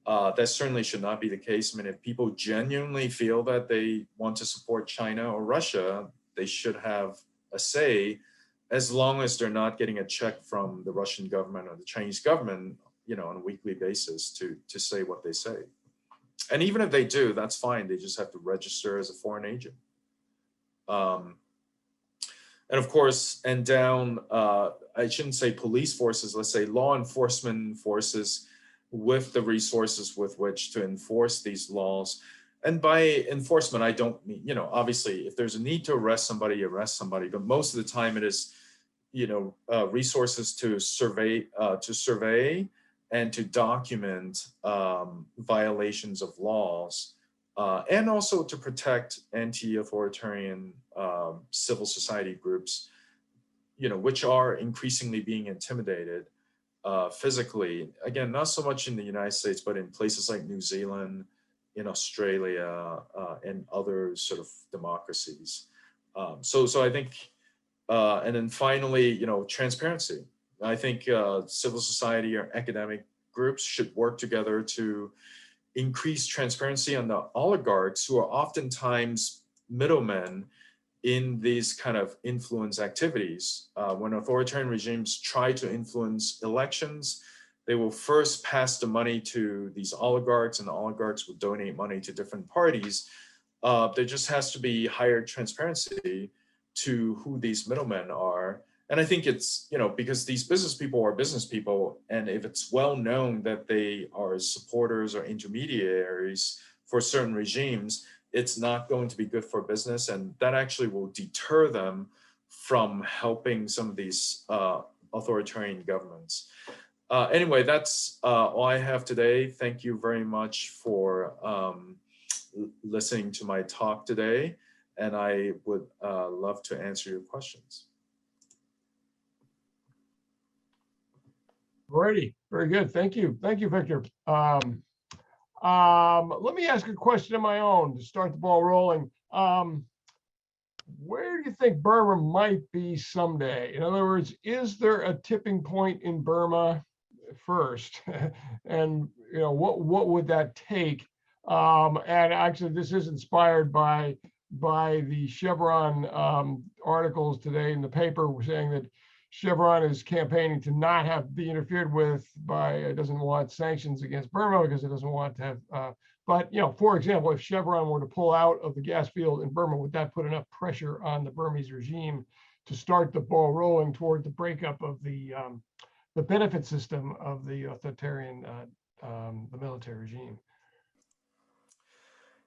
[SPEAKER 2] That certainly should not be the case. I mean, if people genuinely feel that they want to support China or Russia, they should have a say, as long as they're not getting a check from the Russian government or the Chinese government, on a weekly basis to say what they say. And even if they do, that's fine. They just have to register as a foreign agent. And of course, and down, I shouldn't say police forces, let's say law enforcement forces with the resources with which to enforce these laws. And by enforcement, I don't mean, obviously, if there's a need to arrest somebody, but most of the time it is, resources to survey and to document violations of laws, and also to protect anti-authoritarian civil society groups, which are increasingly being intimidated physically. Again, not so much in the United States, but in places like New Zealand, in Australia, and other sort of democracies. So I think, and then finally, transparency. I think civil society or academic groups should work together to increase transparency on the oligarchs, who are oftentimes middlemen in these kind of influence activities. When authoritarian regimes try to influence elections, they will first pass the money to these oligarchs, and the oligarchs will donate money to different parties. There just has to be higher transparency to who these middlemen are. And I think it's, because these business people are business people, and if it's well known that they are supporters or intermediaries for certain regimes, it's not going to be good for business, and that actually will deter them from helping some of these authoritarian governments. Anyway, that's all I have today. Thank you very much for listening to my talk today, and I would love to answer your questions.
[SPEAKER 3] Alrighty, very good. Thank you. Thank you, Victor. Let me ask a question of my own to start the ball rolling. Where do you think Burma might be someday? In other words, is there a tipping point in Burma first? And what would that take? And actually, this is inspired by the Chevron articles today in the paper, saying that Chevron is campaigning to not be interfered with it doesn't want sanctions against Burma because it doesn't want to have, but for example, if Chevron were to pull out of the gas field in Burma, would that put enough pressure on the Burmese regime to start the ball rolling toward the breakup of the benefit system of the authoritarian, the military regime?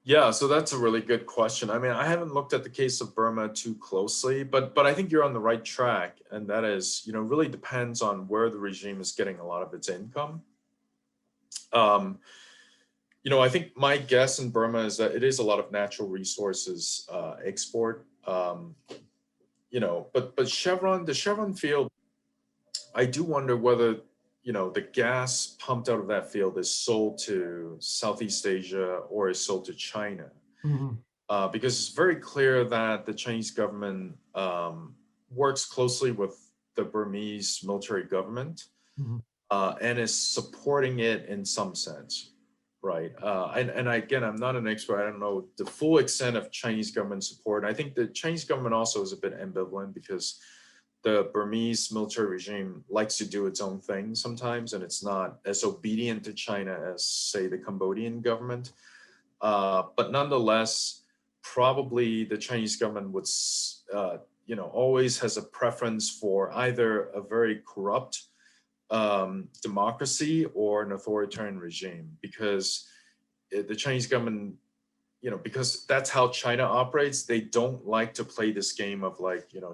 [SPEAKER 2] Yeah, so that's a really good question. I mean, I haven't looked at the case of Burma too closely, but I think you're on the right track. And that is, really depends on where the regime is getting a lot of its income. I think my guess in Burma is that it is a lot of natural resources export. But Chevron, the Chevron field, I do wonder whether the gas pumped out of that field is sold to Southeast Asia or is sold to China.
[SPEAKER 3] Mm-hmm.
[SPEAKER 2] because it's very clear that the Chinese government works closely with the Burmese military government
[SPEAKER 3] Mhm.
[SPEAKER 2] and is supporting it in some sense, right? And again, I'm not an expert. I don't know the full extent of Chinese government support. I think the Chinese government also is a bit ambivalent because the Burmese military regime likes to do its own thing sometimes, and it's not as obedient to China as, say, the Cambodian government. But nonetheless, probably the Chinese government would, always has a preference for either a very corrupt democracy or an authoritarian regime, because the Chinese government, because that's how China operates. They don't like to play this game of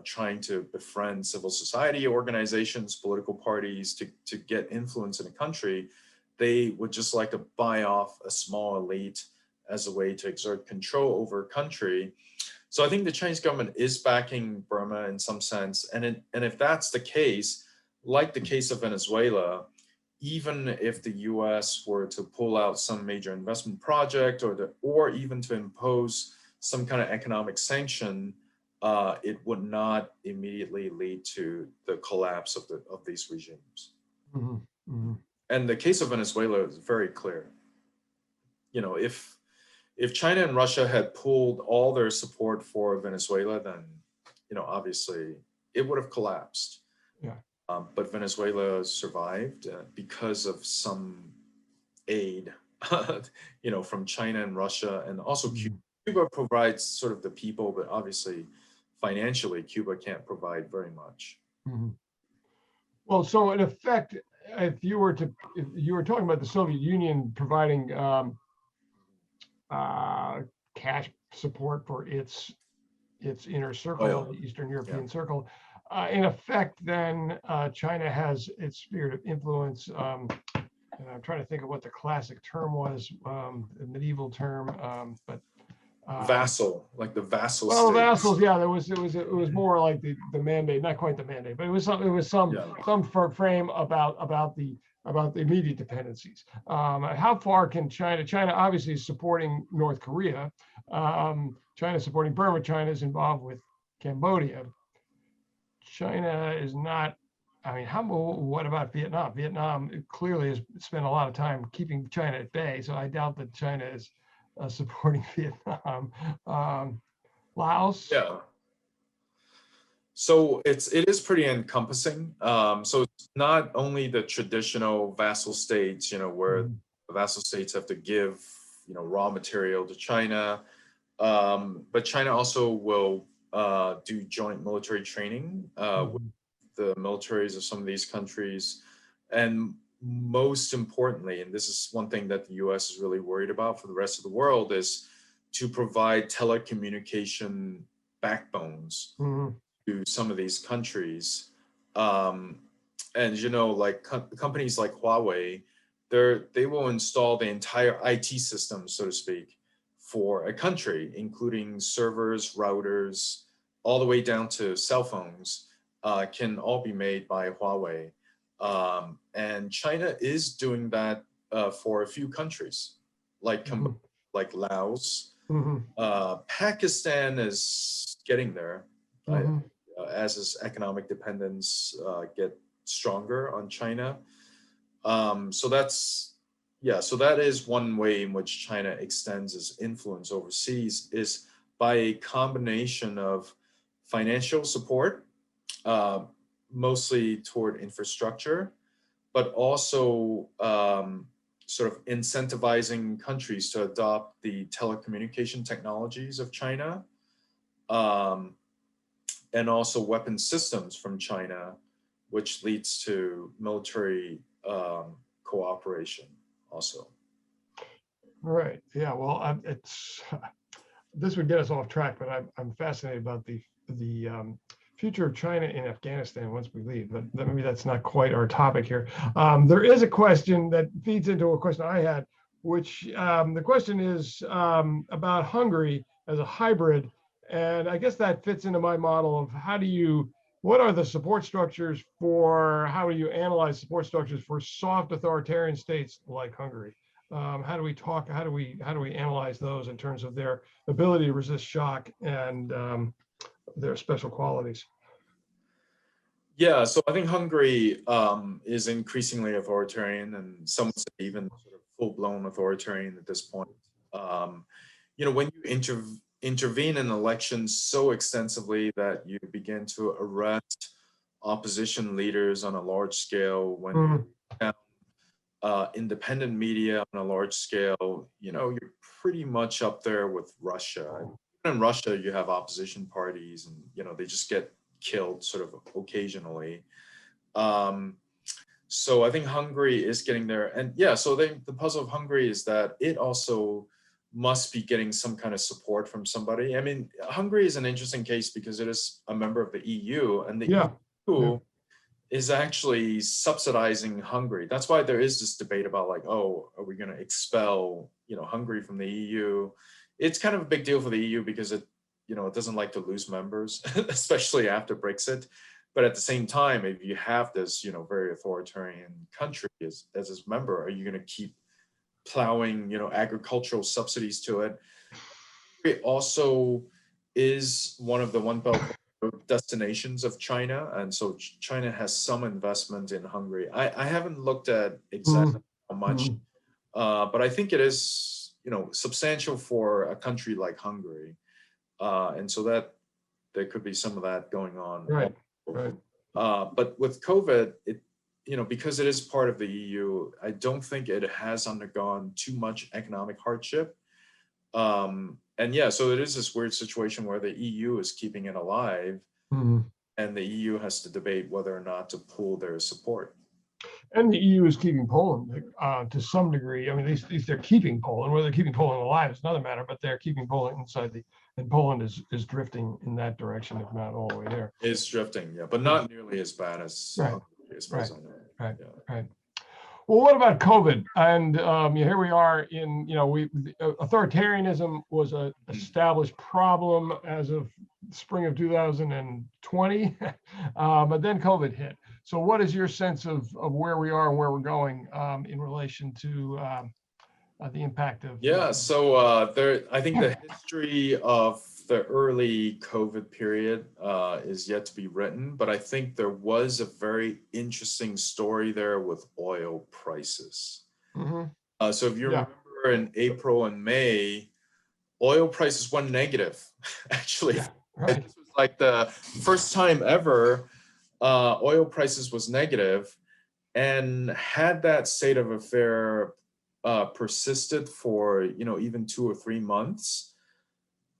[SPEAKER 2] trying to befriend civil society organizations, political parties to get influence in a country. They would just like to buy off a small elite as a way to exert control over a country. So I think the Chinese government is backing Burma in some sense. And if that's the case, like the case of Venezuela, even if the US were to pull out some major investment project or even to impose some kind of economic sanction, it would not immediately lead to the collapse of these regimes.
[SPEAKER 3] Mhm. Mhm.
[SPEAKER 2] And the case of Venezuela is very clear. If China and Russia had pulled all their support for Venezuela, then obviously it would have collapsed.
[SPEAKER 3] Yeah.
[SPEAKER 2] But Venezuela survived because of some aid, from China and Russia, and also Cuba.
[SPEAKER 3] Mhm.
[SPEAKER 2] Cuba provides sort of the people, but obviously financially, Cuba can't provide very much.
[SPEAKER 3] Mhm. Well, so in effect, if you were talking about the Soviet Union providing cash support for its inner circle, the Eastern European circle, in effect, then China has its sphere of influence. And I'm trying to think of what the classic term was, the medieval term, but
[SPEAKER 2] Vassal, like the vassal
[SPEAKER 3] well,
[SPEAKER 2] states.
[SPEAKER 3] vassals, yeah, it was more like the mandate, not quite the mandate, but it was some frame about the immediate dependencies. How far can China obviously is supporting North Korea, China supporting Burma, China is involved with Cambodia. China is not. I mean, what about Vietnam? Vietnam clearly has spent a lot of time keeping China at bay, so I doubt that China is supporting Vietnam. Laos.
[SPEAKER 2] Yeah. So it is pretty encompassing. So it's not only the traditional vassal states, where
[SPEAKER 3] Mhm.
[SPEAKER 2] the vassal states have to give, raw material to China, but China also will do joint military training with
[SPEAKER 3] Mhm.
[SPEAKER 2] the militaries of some of these countries, and most importantly, and this is one thing that the U.S. is really worried about for the rest of the world, is to provide telecommunication backbones
[SPEAKER 3] Mhm.
[SPEAKER 2] to some of these countries. Um, and like companies like Huawei, they will install the entire IT system, so to speak, for a country, including servers, routers, all the way down to cell phones, can all be made by Huawei. And China is doing that for a few countries, like
[SPEAKER 3] Mhm.
[SPEAKER 2] like Laos.
[SPEAKER 3] Mhm.
[SPEAKER 2] Pakistan is getting there,
[SPEAKER 3] Mhm.
[SPEAKER 2] as its economic dependence get stronger on China. So that is one way in which China extends its influence overseas, is by a combination of financial support, uh, mostly toward infrastructure, but also sort of incentivizing countries to adopt the telecommunication technologies of China, um, and also weapon systems from China, which leads to military cooperation also.
[SPEAKER 3] Right. Yeah. Well, this would get us off track, but I'm fascinated about the future of China in Afghanistan once we leave. But maybe that's not quite our topic here. There is a question that feeds into a question I had, which the question is about Hungary as a hybrid, and I guess that fits into my model of what are the support structures for, how do you analyze support structures for soft authoritarian states like Hungary? How do we analyze those in terms of their ability to resist shock and their special qualities?
[SPEAKER 2] Yeah, so I think Hungary is increasingly authoritarian, and some would say even sort of full-blown authoritarian at this point. When you intervene in elections so extensively that you begin to arrest opposition leaders on a large scale, when you independent media on a large scale, you're pretty much up there with Russia. In Russia, you have opposition parties, and they just get killed sort of occasionally. So I think Hungary is getting there, and yeah. So the puzzle of Hungary is that it also must be getting some kind of support from somebody. I mean, Hungary is an interesting case because it is a member of the EU, and the EU is actually subsidizing Hungary. That's why there is this debate about like, oh, are we going to expel, Hungary from the EU? It's kind of a big deal for the EU because it doesn't like to lose members, especially after Brexit. But at the same time, if you have this, very authoritarian country as its member, are you going to keep plowing, agricultural subsidies to it? It also is one of the One Belt destinations of China, and so China has some investment in Hungary. I haven't looked at exactly how much, but I think it is substantial for a country like Hungary, and so that there could be some of that going on.
[SPEAKER 3] Right.
[SPEAKER 2] But with COVID, because it is part of the EU, I don't think it has undergone too much economic hardship. And yeah, so it is this weird situation where the EU is keeping it alive, and the EU has to debate whether or not to pull their support.
[SPEAKER 3] And the EU is keeping Poland to some degree. I mean, they're keeping Poland. Whether they're keeping Poland alive is another matter, but they're keeping Poland inside and Poland is drifting in that direction, if not all the way there.
[SPEAKER 2] It's drifting, yeah, but not nearly as bad as Hungary is present.
[SPEAKER 3] Right. Well, what about COVID? And here we are in, authoritarianism was an established problem as of spring of 2020, but then COVID hit. So what is your sense of where we are and where we're going in relation to the impact of?
[SPEAKER 2] Yeah, so I think the history of the early COVID period is yet to be written, but I think there was a very interesting story there with oil prices. So if you remember in April and May, oil prices went negative, actually. This was like the first time ever oil prices was negative, and had that state of affair persisted for even 2 or 3 months,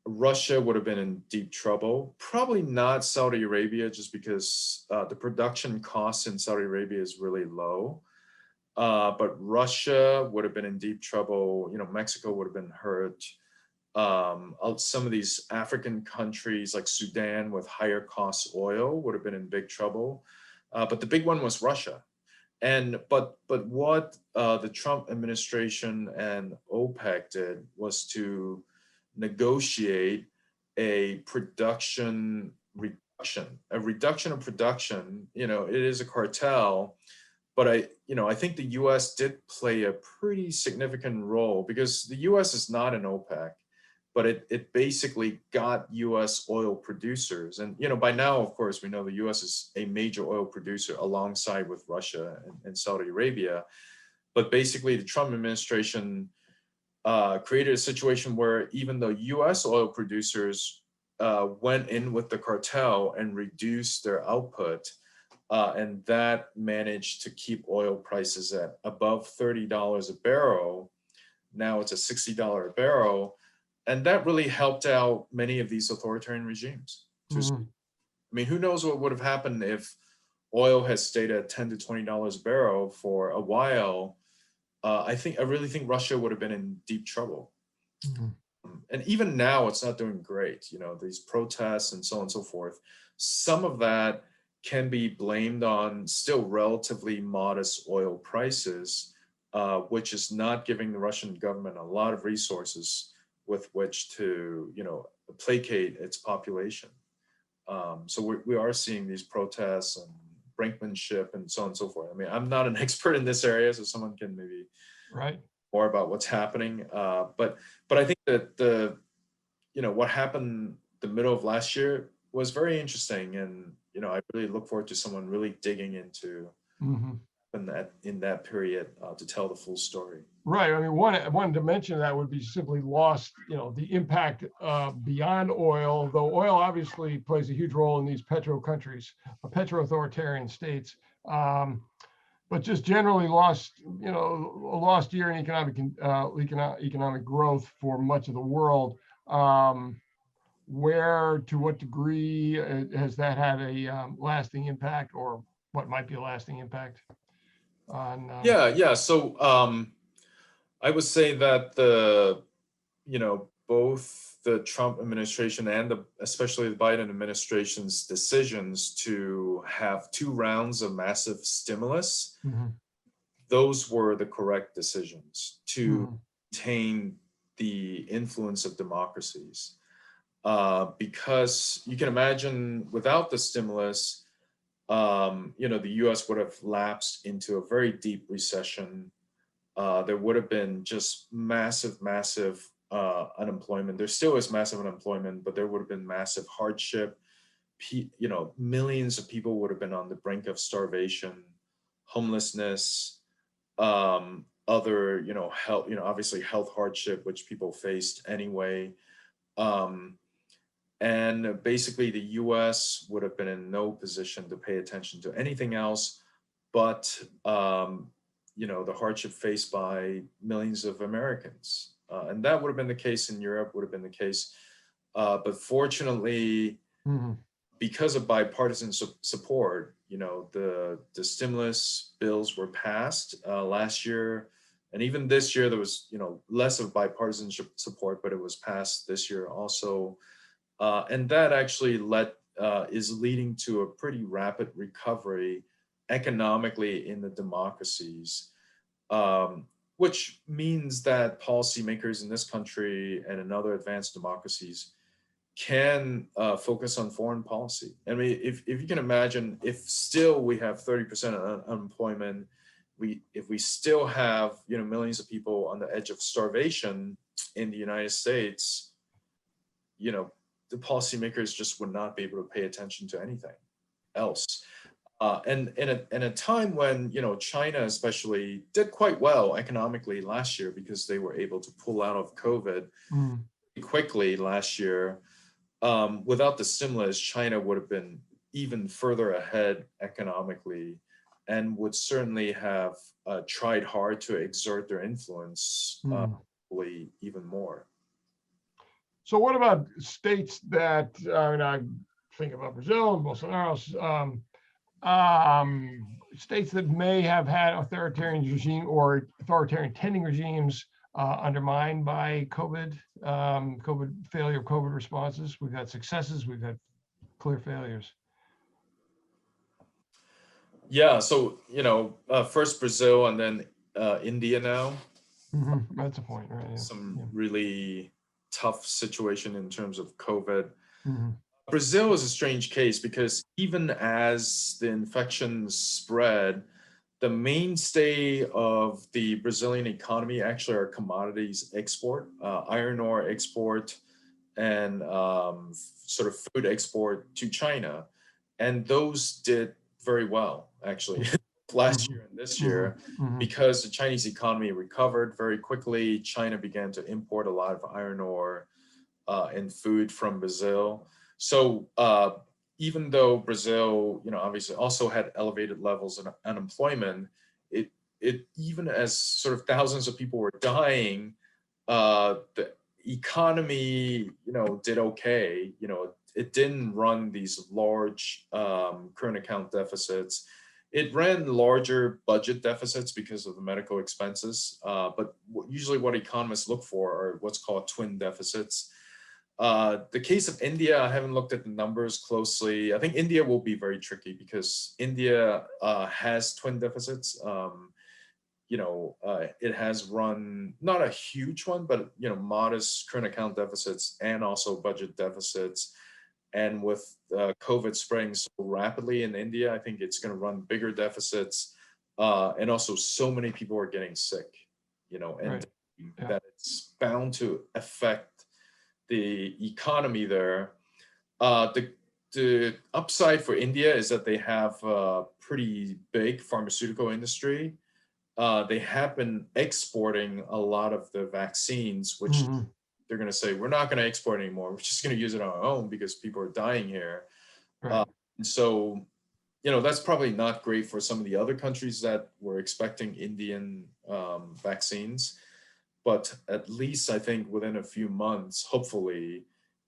[SPEAKER 2] Russia would have been in deep trouble. Probably not Saudi Arabia, just because the production costs in Saudi Arabia is really low. But Russia would have been in deep trouble. Mexico would have been hurt. Some of these African countries like Sudan with higher cost oil would have been in big trouble. But the big one was Russia. But what the Trump administration and OPEC did was to negotiate a reduction of production. It is a cartel, but I think the US did play a pretty significant role, because the US is not an OPEC, but it basically got US oil producers. And by now, of course, we know the US is a major oil producer alongside with Russia and Saudi Arabia. But basically the Trump administration created a situation where even though US oil producers went in with the cartel and reduced their output, and that managed to keep oil prices at above $30 a barrel. Now it's a $60 a barrel. And that really helped out many of these authoritarian regimes. I mean, who knows what would have happened if oil has stayed at $10 to $20 a barrel for a while. I really think Russia would have been in deep trouble. And even now, it's not doing great. These protests and so on and so forth. Some of that can be blamed on still relatively modest oil prices, which is not giving the Russian government a lot of resources with which to, placate its population. So we are seeing these protests and brinkmanship and so on and so forth. I mean, I'm not an expert in this area, so someone can maybe more about what's happening. But I think that what happened the middle of last year was very interesting, and I really look forward to someone really digging into
[SPEAKER 3] Mhm.
[SPEAKER 2] in that period to tell the full story.
[SPEAKER 3] Right. I mean, one dimension of that would be simply lost, the impact beyond oil, though oil obviously plays a huge role in these petro countries, petro-authoritarian states. But just generally lost, a lost year in economic growth for much of the world. Where, to what degree has that had a lasting impact, or what might be a lasting impact on?
[SPEAKER 2] Yeah. So I would say that both the Trump administration and especially the Biden administration's decisions to have 2 rounds of massive stimulus,
[SPEAKER 3] Mhm.
[SPEAKER 2] those were the correct decisions to
[SPEAKER 3] Mhm.
[SPEAKER 2] maintain the influence of democracies. Because you can imagine without the stimulus, the US would have lapsed into a very deep recession. There would have been just massive unemployment. There still is massive unemployment, but there would have been massive hardship. Millions of people would have been on the brink of starvation, homelessness, other, health, obviously health hardship, which people faced anyway. And basically the US would have been in no position to pay attention to anything else but the hardship faced by millions of Americans. And that would have been the case in Europe, would have been the case. But fortunately,
[SPEAKER 3] Mhm.
[SPEAKER 2] because of bipartisan support, the stimulus bills were passed last year. And even this year, there was, less of bipartisan support, but it was passed this year also. And that actually is leading to a pretty rapid recovery economically in the democracies, which means that policymakers in this country and in other advanced democracies can focus on foreign policy. I mean, if you can imagine, if still we have 30% unemployment, if we still have millions of people on the edge of starvation in the United States, the policymakers just would not be able to pay attention to anything else. And in a time when China especially did quite well economically last year because they were able to pull out of COVID
[SPEAKER 3] Mhm.
[SPEAKER 2] quickly last year. Without the stimulus, China would have been even further ahead economically and would certainly have tried hard to exert their influence
[SPEAKER 3] Mhm.
[SPEAKER 2] even more.
[SPEAKER 3] So what about states that, I think about Brazil and Bolsonaro, states that may have had authoritarian regime or authoritarian tending regimes undermined by COVID, failure of COVID responses? We've had successes, we've had clear failures.
[SPEAKER 2] Yeah, so first Brazil and then India now.
[SPEAKER 3] That's a point, right? Yeah.
[SPEAKER 2] Some really tough situation in terms of COVID.
[SPEAKER 3] Mhm.
[SPEAKER 2] Brazil is a strange case because even as the infections spread, the mainstay of the Brazilian economy actually are commodities export, iron ore export, and sort of food export to China. And those did very well, actually, last year and this year, because the Chinese economy recovered very quickly. China began to import a lot of iron ore and food from Brazil. So even though Brazil, obviously also had elevated levels of unemployment, it even as sort of thousands of people were dying, the economy, did okay. It didn't run these large current account deficits. It ran larger budget deficits because of the medical expenses. But usually what economists look for are what's called twin deficits. The case of India, I haven't looked at the numbers closely. I think India will be very tricky because India has twin deficits. It has run not a huge one, but modest current account deficits and also budget deficits. And with COVID spreading so rapidly in India, I think it's going to run bigger deficits. And also so many people are getting sick. and
[SPEAKER 3] Right. Yeah.
[SPEAKER 2] that it's bound to affect the economy there. The upside for India is that they have a pretty big pharmaceutical industry. They have been exporting a lot of the vaccines, which
[SPEAKER 3] Mhm.
[SPEAKER 2] they're going to say, we're not going to export anymore. We're just going to use it on our own because people are dying here.
[SPEAKER 3] Right.
[SPEAKER 2] And so, that's probably not great for some of the other countries that were expecting Indian vaccines. But at least I think within a few months, hopefully,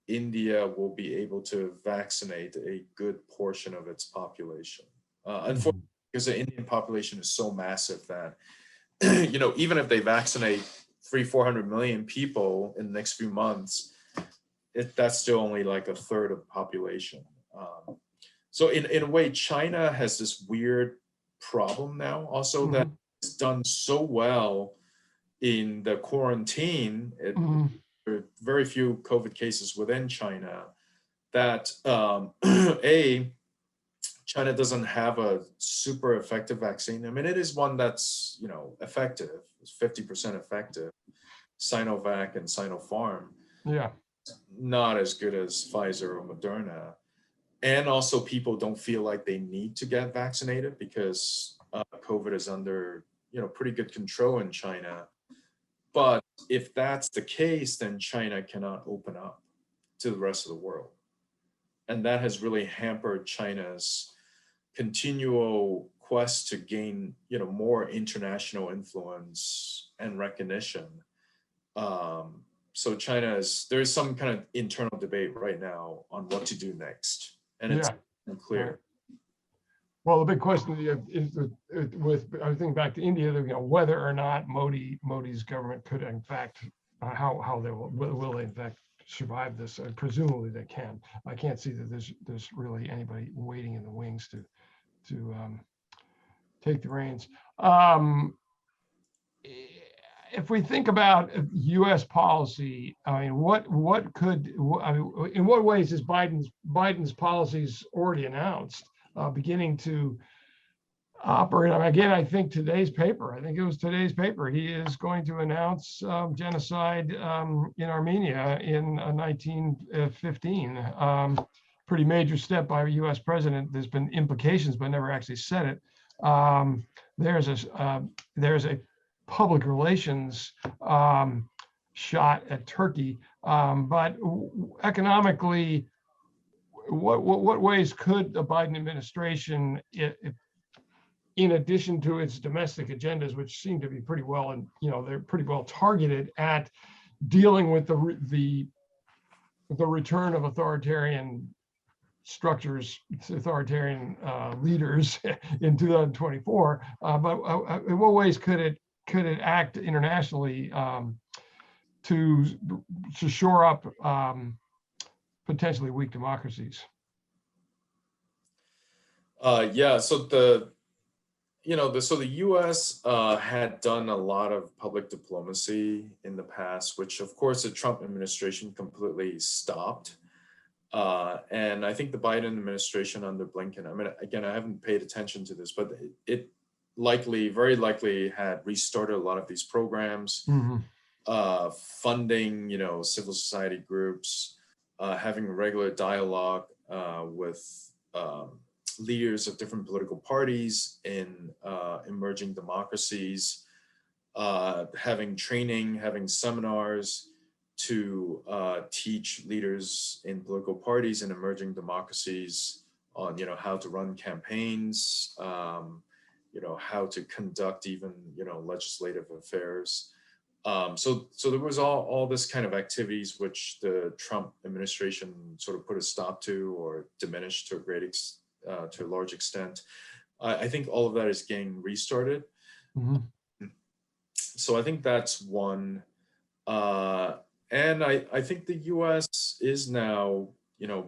[SPEAKER 2] India will be able to vaccinate a good portion of its population. Unfortunately,
[SPEAKER 3] Mhm.
[SPEAKER 2] because the Indian population is so massive that, even if they vaccinate 400 million people in the next few months, that's still only like a third of the population. So in a way, China has this weird problem now also that
[SPEAKER 3] Mhm.
[SPEAKER 2] it's done so well in the quarantine.
[SPEAKER 3] Mhm.
[SPEAKER 2] There are very few COVID cases within China that China doesn't have a super effective vaccine. I mean, it is one that's, effective. It's 50% effective. Sinovac and Sinopharm,
[SPEAKER 3] Yeah.
[SPEAKER 2] not as good as Pfizer or Moderna. And also people don't feel like they need to get vaccinated because COVID is under, pretty good control in China. But if that's the case, then China cannot open up to the rest of the world. And that has really hampered China's continual quest to gain, more international influence and recognition. So there's some kind of internal debate right now on what to do next. And it's
[SPEAKER 3] Yeah.
[SPEAKER 2] unclear.
[SPEAKER 3] Well, the big question is with I think back to India, whether or not Modi's government could in fact, how they will they in fact survive this. Presumably they can. I can't see that there's really anybody waiting in the wings to take the reins. If we think about U.S. policy, I mean, in what ways is Biden's policies already announced, beginning to operate? I mean, again, I think it was today's paper, he is going to announce genocide in Armenia in 1915. Pretty major step by a U.S. president. There's been implications, but never actually said it. There's a public relations shot at Turkey, but economically, what ways could the Biden administration, in addition to its domestic agendas, which seem to be pretty well, and they're pretty well targeted at dealing with the return of authoritarian structures, authoritarian leaders in 2024. But in what ways could it act internationally to shore up potentially weak democracies?
[SPEAKER 2] Yeah. So the U.S. Had done a lot of public diplomacy in the past, which of course the Trump administration completely stopped. And I think the Biden administration under Blinken, I mean, again, I haven't paid attention to this, but it very likely had restarted a lot of these programs,
[SPEAKER 3] Mm-hmm.
[SPEAKER 2] Funding, civil society groups, having regular dialogue with leaders of different political parties in emerging democracies, having training, having seminars to teach leaders in political parties and emerging democracies on, how to run campaigns, how to conduct even, legislative affairs. So there was all this kind of activities which the Trump administration sort of put a stop to or diminished to a large extent. I think all of that is getting restarted.
[SPEAKER 3] Mm-hmm.
[SPEAKER 2] So I think that's one. And I think the U.S. is now,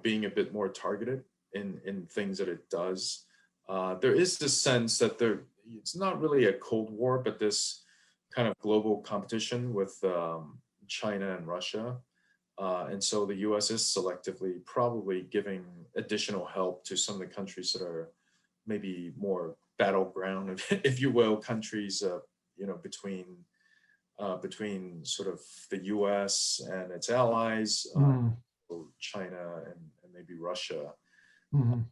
[SPEAKER 2] being a bit more targeted in things that it does. There is this sense that it's not really a Cold War, but this kind of global competition with China and Russia. And so the U.S. is selectively probably giving additional help to some of the countries that are maybe more battleground, if you will, countries, between between sort of the US and its allies,
[SPEAKER 3] Mhm.
[SPEAKER 2] China and maybe Russia.
[SPEAKER 3] Mhm.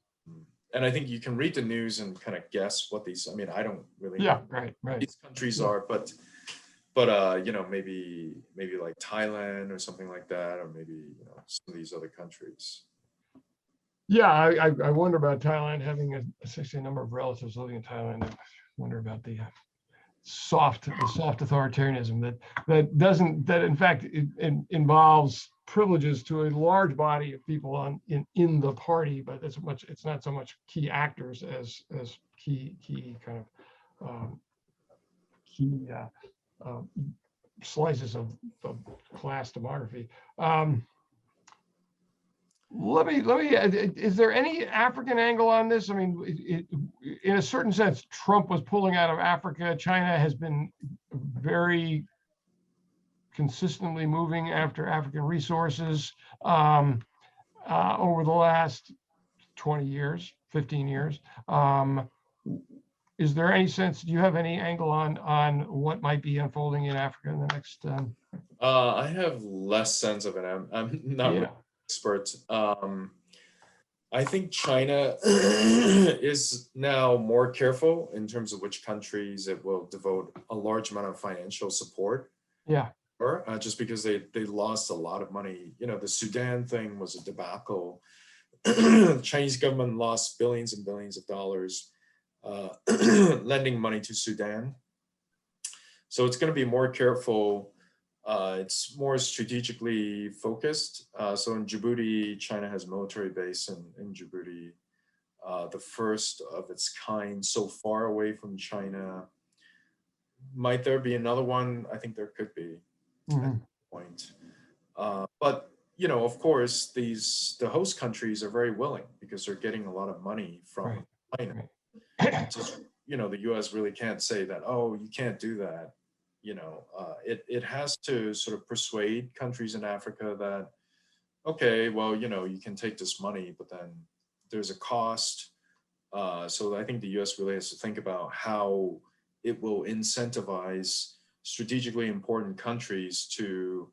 [SPEAKER 2] And I think you can read the news and kind of guess what these, I mean, I don't really know
[SPEAKER 3] Yeah,
[SPEAKER 2] what
[SPEAKER 3] right.
[SPEAKER 2] these countries
[SPEAKER 3] Yeah.
[SPEAKER 2] are, but you know, maybe like Thailand or something like that, or maybe, you know, some of these other countries.
[SPEAKER 3] Yeah, I wonder about Thailand, having a number of relatives living in Thailand. I wonder about the soft authoritarianism that in fact it involves privileges to a large body of people in the party, but it's not so much key actors as key kind of key slices of class demography. Let me, is there any African angle on this? I mean, in a certain sense, Trump was pulling out of Africa. China has been very consistently moving after African resources over the last 20 years, 15 years. Is there any sense, do you have any angle on what might be unfolding in Africa in the next?
[SPEAKER 2] I have less sense of it. I'm not really
[SPEAKER 3] Yeah.
[SPEAKER 2] an expert. I think China is now more careful in terms of which countries it will devote a large amount of financial support.
[SPEAKER 3] Yeah.
[SPEAKER 2] Just because they lost a lot of money. You know, the Sudan thing was a debacle. The Chinese government lost billions and billions of dollars lending money to Sudan. So it's going to be more careful. It's more strategically focused. So in Djibouti, China has a military base in Djibouti, the first of its kind so far away from China. Might there be another one? I think there could be at this point. But you know, of course, the host countries are very willing because they're getting a lot of money from China. Just, you know, the U.S. really can't say that, oh, you can't do that. You know, it has to sort of persuade countries in Africa that, okay, well, you know, you can take this money, but then there's a cost. So I think the U.S. really has to think about how it will incentivize strategically important countries to,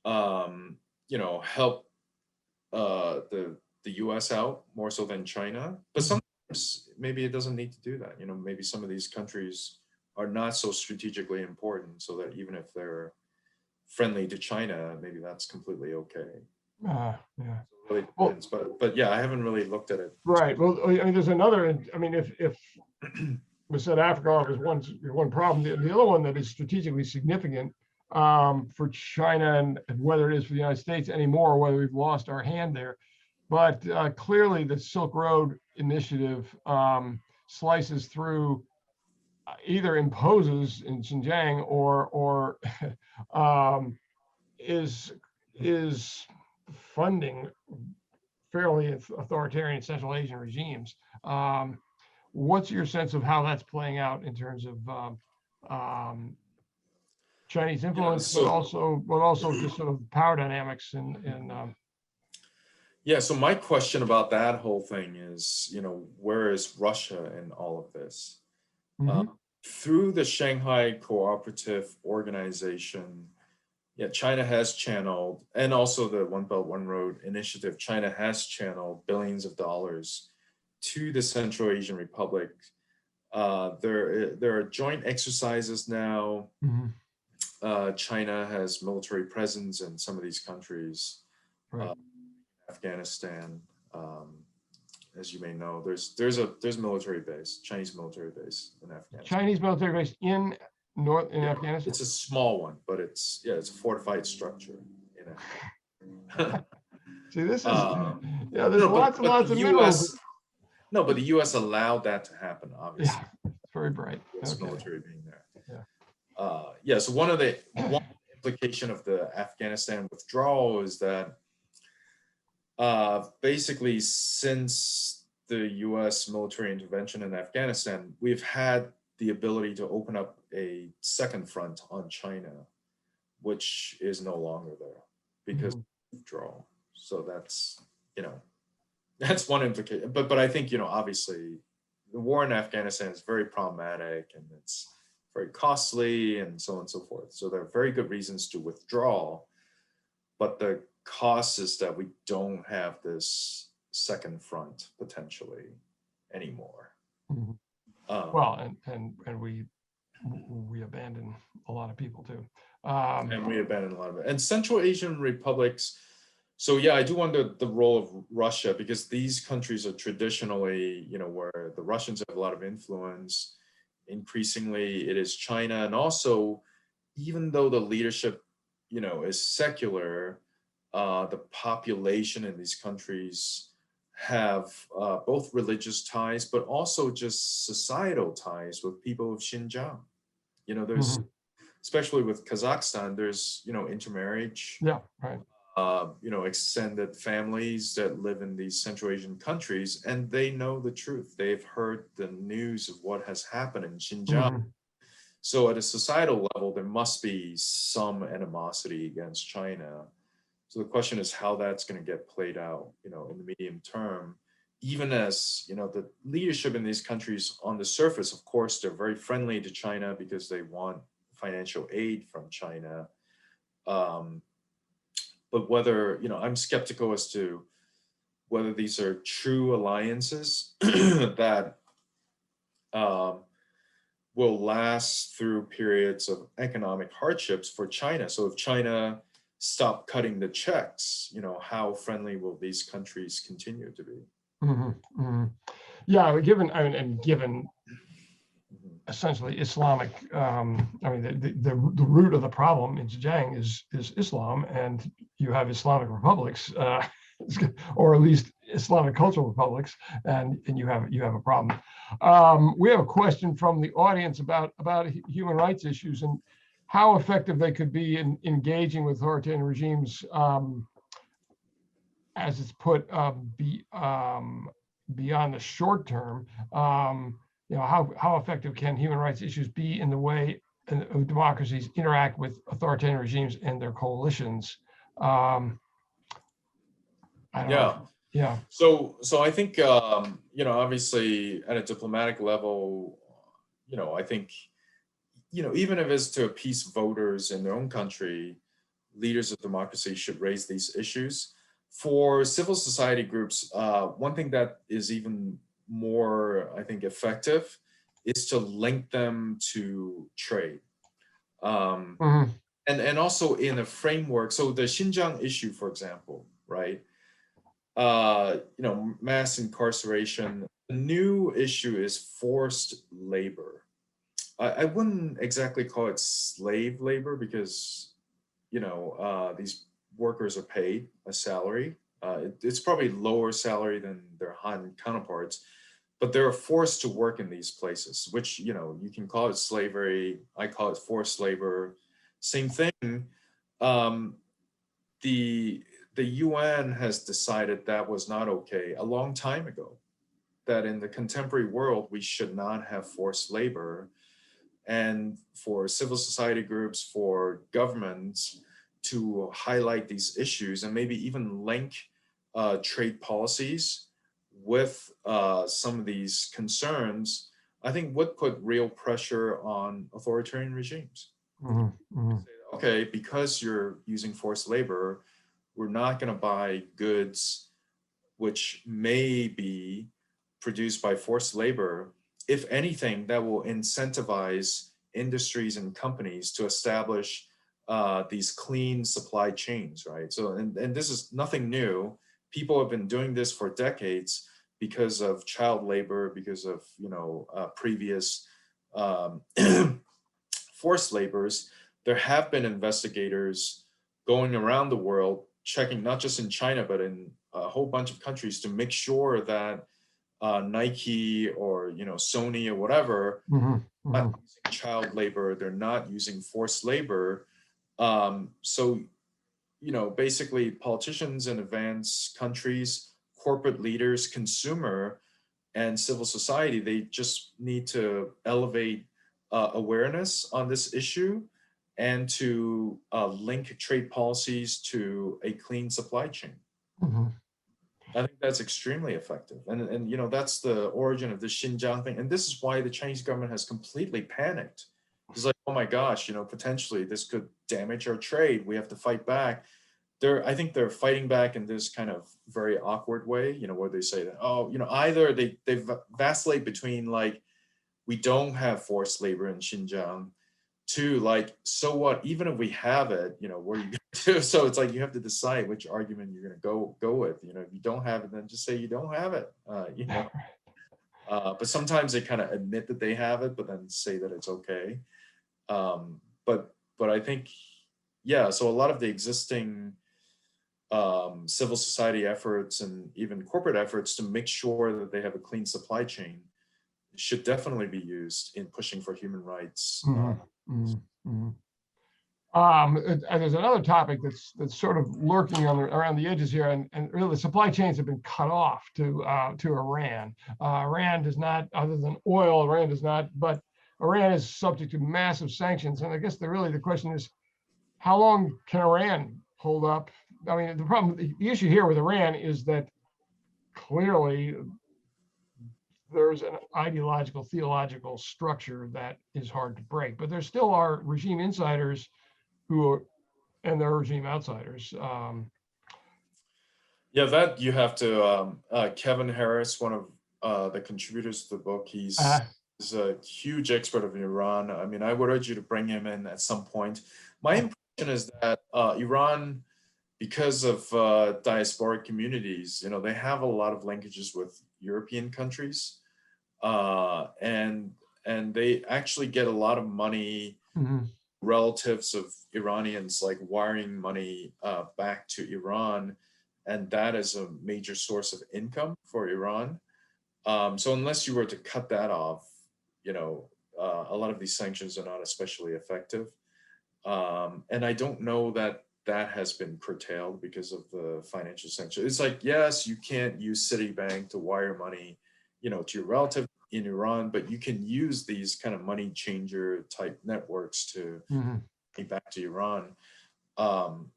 [SPEAKER 2] you know, help the U.S. out more so than China. But sometimes maybe it doesn't need to do that. You know, maybe some of these countries are not so strategically important, so that even if they're friendly to China, maybe that's completely okay.
[SPEAKER 3] Yeah.
[SPEAKER 2] So it really depends. But yeah, I haven't really looked at it.
[SPEAKER 3] Right. Well, I mean, there's another. I mean, if we said Africa offers one problem, the other one that is strategically significant for China, and whether it is for the United States anymore, whether we've lost our hand there, but clearly the Silk Road Initiative slices through, either imposes in Xinjiang or is funding fairly authoritarian Central Asian regimes. What's your sense of how that's playing out in terms of Chinese influence,
[SPEAKER 2] Yeah,
[SPEAKER 3] but also just sort of power dynamics
[SPEAKER 2] yeah, so my question about that whole thing is, you know, where is Russia in all of this? Through the Shanghai Cooperative Organization, yeah, China has channeled, and also the One Belt, One Road initiative, China has channeled billions of dollars to the Central Asian Republic. There are joint exercises now. China has military presence in some of these countries. Afghanistan, as you may know, there's a military base, Chinese military base in Afghanistan.
[SPEAKER 3] Chinese military base in Afghanistan.
[SPEAKER 2] It's a small one, but it's a fortified structure in Afghanistan.
[SPEAKER 3] See, this is there's lots and lots of minerals.
[SPEAKER 2] No, but the U.S. allowed that to happen, obviously.
[SPEAKER 3] Yeah, it's very bright.
[SPEAKER 2] US military being there.
[SPEAKER 3] Yeah.
[SPEAKER 2] So one implication of the Afghanistan withdrawal is that basically since the U.S. military intervention in Afghanistan, we've had the ability to open up a second front on China, which is no longer there because of withdrawal. So that's, you know, that's one implication. But I think, you know, obviously the war in Afghanistan is very problematic and it's very costly and so on and so forth. So there are very good reasons to withdraw, but the cost is that we don't have this second front potentially anymore.
[SPEAKER 3] Mhm.
[SPEAKER 2] Um,
[SPEAKER 3] Well, and we abandon a lot of people too.
[SPEAKER 2] and we abandoned a lot of it. And Central Asian republics. So yeah, I do wonder the role of Russia, because these countries are traditionally, where the Russians have a lot of influence. Increasingly, it is China, and also, even though the leadership, is secular, the population in these countries have both religious ties, but also just societal ties with people of Xinjiang. There's,
[SPEAKER 3] Mhm.
[SPEAKER 2] especially with Kazakhstan, there's, intermarriage,
[SPEAKER 3] Yeah, right.
[SPEAKER 2] extended families that live in these Central Asian countries, and they know the truth. They've heard the news of what has happened in Xinjiang.
[SPEAKER 3] Mhm.
[SPEAKER 2] So at a societal level, there must be some animosity against China. So the question is how that's going to get played out, in the medium term, even as, the leadership in these countries on the surface, of course, they're very friendly to China because they want financial aid from China. But whether, I'm skeptical as to whether these are true alliances that will last through periods of economic hardships for China. So if China stop cutting the checks, how friendly will these countries continue to be?
[SPEAKER 3] Mhm. Mhm. Yeah, given, I mean, and given
[SPEAKER 2] Mhm.
[SPEAKER 3] essentially Islamic, I mean, the root of the problem in Xinjiang is Islam, and you have Islamic republics, or at least Islamic cultural republics, and you have a problem. We have a question from the audience about human rights issues and how effective they could be in engaging with authoritarian regimes, as it's put, beyond the short term. How effective can human rights issues be in the way democracies interact with authoritarian regimes and their coalitions? I don't
[SPEAKER 2] Yeah.
[SPEAKER 3] know. Yeah.
[SPEAKER 2] So I think, obviously at a diplomatic level, I think, even if it's to appease voters in their own country, leaders of democracy should raise these issues. For civil society groups, one thing that is even more, I think, effective is to link them to trade.
[SPEAKER 3] Mhm.
[SPEAKER 2] And also in a framework. So the Xinjiang issue, for example, right? Mass incarceration. The new issue is forced labor. I wouldn't exactly call it slave labor because, these workers are paid a salary. It's probably lower salary than their Han counterparts, but they're forced to work in these places, which, you can call it slavery. I call it forced labor. Same thing. Um, the the UN has decided that was not okay a long time ago, that in the contemporary world, we should not have forced labor. And for civil society groups, for governments to highlight these issues and maybe even link trade policies with some of these concerns, I think would put real pressure on authoritarian regimes.
[SPEAKER 3] Mhm. Mhm.
[SPEAKER 2] Okay, because you're using forced labor, we're not going to buy goods which may be produced by forced labor. If anything, that will incentivize industries and companies to establish these clean supply chains, right? So, and this is nothing new. People have been doing this for decades because of child labor, because of previous um, forced labors. There have been investigators going around the world checking, not just in China, but in a whole bunch of countries, to make sure that Nike or Sony or whatever
[SPEAKER 3] Mhm.
[SPEAKER 2] not
[SPEAKER 3] Mhm.
[SPEAKER 2] using child labor, they're not using forced labor. So basically, politicians in advanced countries, corporate leaders, consumer, and civil society, they just need to elevate awareness on this issue and to link trade policies to a clean supply chain.
[SPEAKER 3] Mhm.
[SPEAKER 2] I think that's extremely effective. And that's the origin of the Xinjiang thing. And this is why the Chinese government has completely panicked It's like, oh my gosh, potentially this could damage our trade. We have to fight back. I think they're fighting back in this kind of very awkward way, where they say that, oh, either they vacillate between like, we don't have forced labor in Xinjiang, to like, so what, even if we have it, what are you gonna do? So it's like, you have to decide which argument you're gonna go with. If you don't have it, then just say you don't have it. But sometimes they kind of admit that they have it, but then say that it's okay. But I think, yeah, so a lot of the existing civil society efforts and even corporate efforts to make sure that they have a clean supply chain should definitely be used in pushing for human rights.
[SPEAKER 3] And there's another topic that's sort of lurking around the edges here, and really the supply chains have been cut off to Iran. Iran does not, other than oil, Iran does not, but Iran is subject to massive sanctions. And I guess the question is, how long can Iran hold up? I mean, the issue here with Iran is that clearly there's an ideological, theological structure that is hard to break, but there still are regime insiders and there are regime outsiders.
[SPEAKER 2] Yeah, that you have to, Kevin Harris, one of the contributors to the book, he's a huge expert of Iran. I mean, I would urge you to bring him in at some point. My impression is that Iran, because of diasporic communities, they have a lot of linkages with European countries, and they actually get a lot of money. Relatives of Iranians like wiring money back to Iran, and that is a major source of income for Iran. So unless you were to cut that off, a lot of these sanctions are not especially effective. And I don't know that has been curtailed because of the financial sanctions. It's like, yes, you can't use Citibank to wire money, to your relative in Iran, but you can use these kind of money changer type networks to get back to Iran. So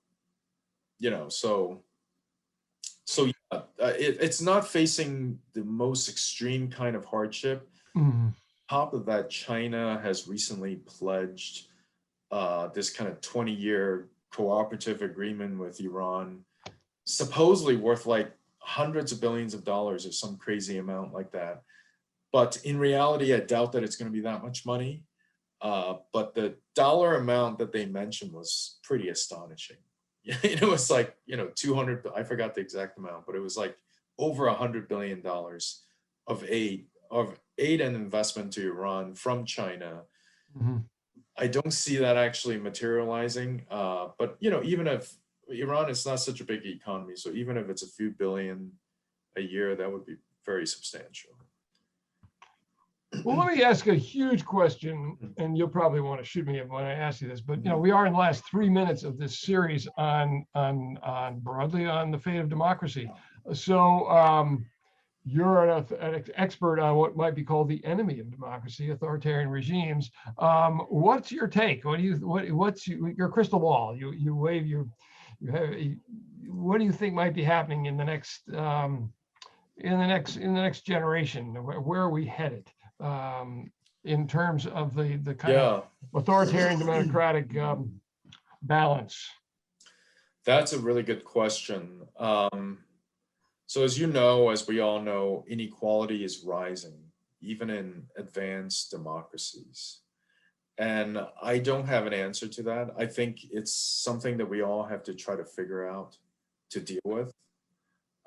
[SPEAKER 2] yeah, it's not facing the most extreme kind of hardship. On top of that, China has recently pledged this kind of 20-year cooperative agreement with Iran, supposedly worth like hundreds of billions of dollars or some crazy amount like that. But in reality, I doubt that it's going to be that much money. But the dollar amount that they mentioned was pretty astonishing. It was like, 200, I forgot the exact amount, but it was like over $100 billion of aid and investment to Iran from China. I don't see that actually materializing. But, even if Iran is not such a big economy, so even if it's a few billion a year, that would be very substantial.
[SPEAKER 3] Well, let me ask a huge question, and you'll probably want to shoot me when I ask you this, but we are in the last 3 minutes of this series on broadly on the fate of democracy. So you're an expert on what might be called the enemy of democracy, authoritarian regimes. What's your take? What's your crystal ball? You wave what do you think might be happening in the next generation? Where are we headed? In terms of the kind of authoritarian democratic balance?
[SPEAKER 2] That's a really good question. So as as we all know, inequality is rising, even in advanced democracies. And I don't have an answer to that. I think it's something that we all have to try to figure out to deal with.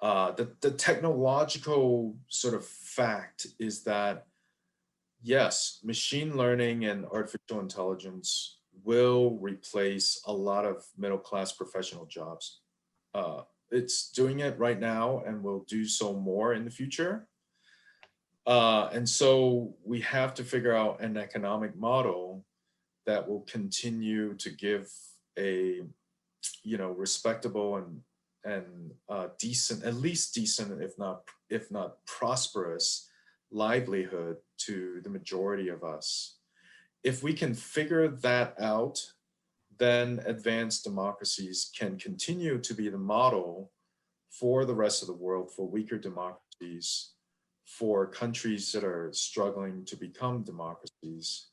[SPEAKER 2] The technological sort of fact is that, yes, machine learning and artificial intelligence will replace a lot of middle-class professional jobs. It's doing it right now and will do so more in the future. And so we have to figure out an economic model that will continue to give a, respectable and decent, at least decent, if not prosperous livelihood to the majority of us. If we can figure that out, then advanced democracies can continue to be the model for the rest of the world, for weaker democracies, for countries that are struggling to become democracies.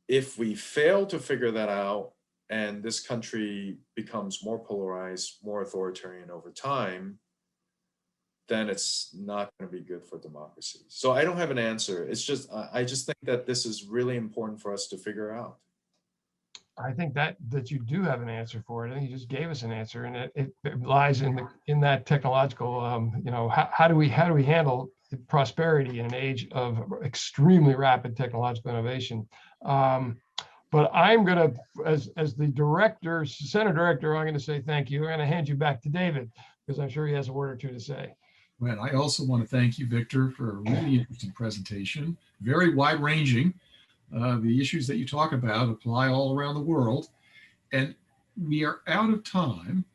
[SPEAKER 2] if we fail to figure that out and this country becomes more polarized, more authoritarian over time, then it's not going to be good for democracy. So I don't have an answer. It's just, I just think that this is really important for us to figure out.
[SPEAKER 3] I think that you do have an answer for it. I think you just gave us an answer, and it lies in that technological. You know, how do we handle prosperity in an age of extremely rapid technological innovation? But I'm going to, as the director, center director, I'm going to say thank you. I'm going to hand you back to David because I'm sure he has a word or two to say.
[SPEAKER 1] Well, I also want to thank you, Victor, for a really interesting presentation, very wide-ranging. The issues that you talk about apply all around the world. And we are out of time.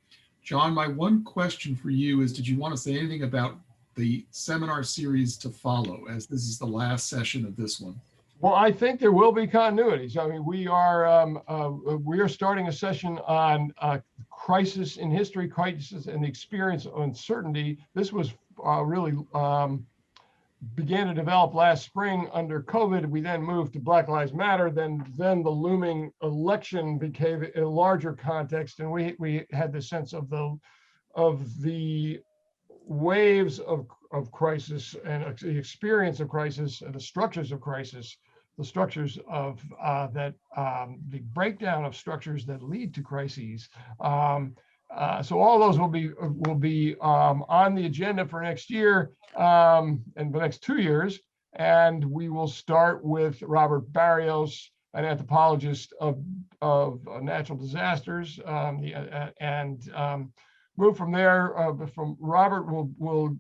[SPEAKER 1] John, my one question for you is, did you want to say anything about the seminar series to follow, as this is the last session of this one?
[SPEAKER 3] Well, I think there will be continuities. I mean, we are starting a session on crisis in history, crisis and the experience of uncertainty. This was really began to develop last spring under COVID. We then moved to Black Lives Matter. Then the looming election became a larger context, and we had the sense of the waves of crisis and the experience of crisis and the structures of crisis, the structures of the breakdown of structures that lead to crises. So all those will be on the agenda for next year and the next 2 years. And we will start with Robert Barrios, an anthropologist of natural disasters, and move from there. From Robert will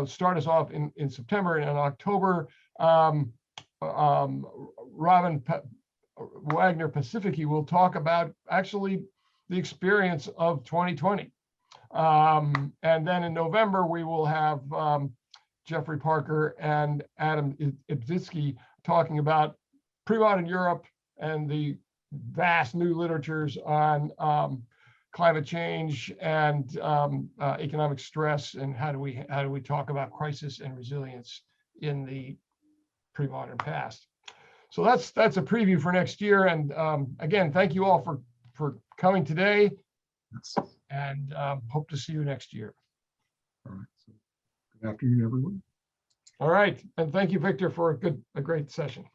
[SPEAKER 3] start us off in September, and in October, Robin Wagner Pacifici will talk about actually the experience of 2020. And then in November, we will have Jeffrey Parker and Adam Ibzitsky talking about pre-modern Europe and the vast new literatures on climate change and economic stress, and how do we talk about crisis and resilience in the pre-modern past. So that's a preview for next year. And again, thank you all for coming today, and hope to see you next year.
[SPEAKER 1] All right. So good afternoon, everyone.
[SPEAKER 3] All right, and thank you, Victor, for a great session.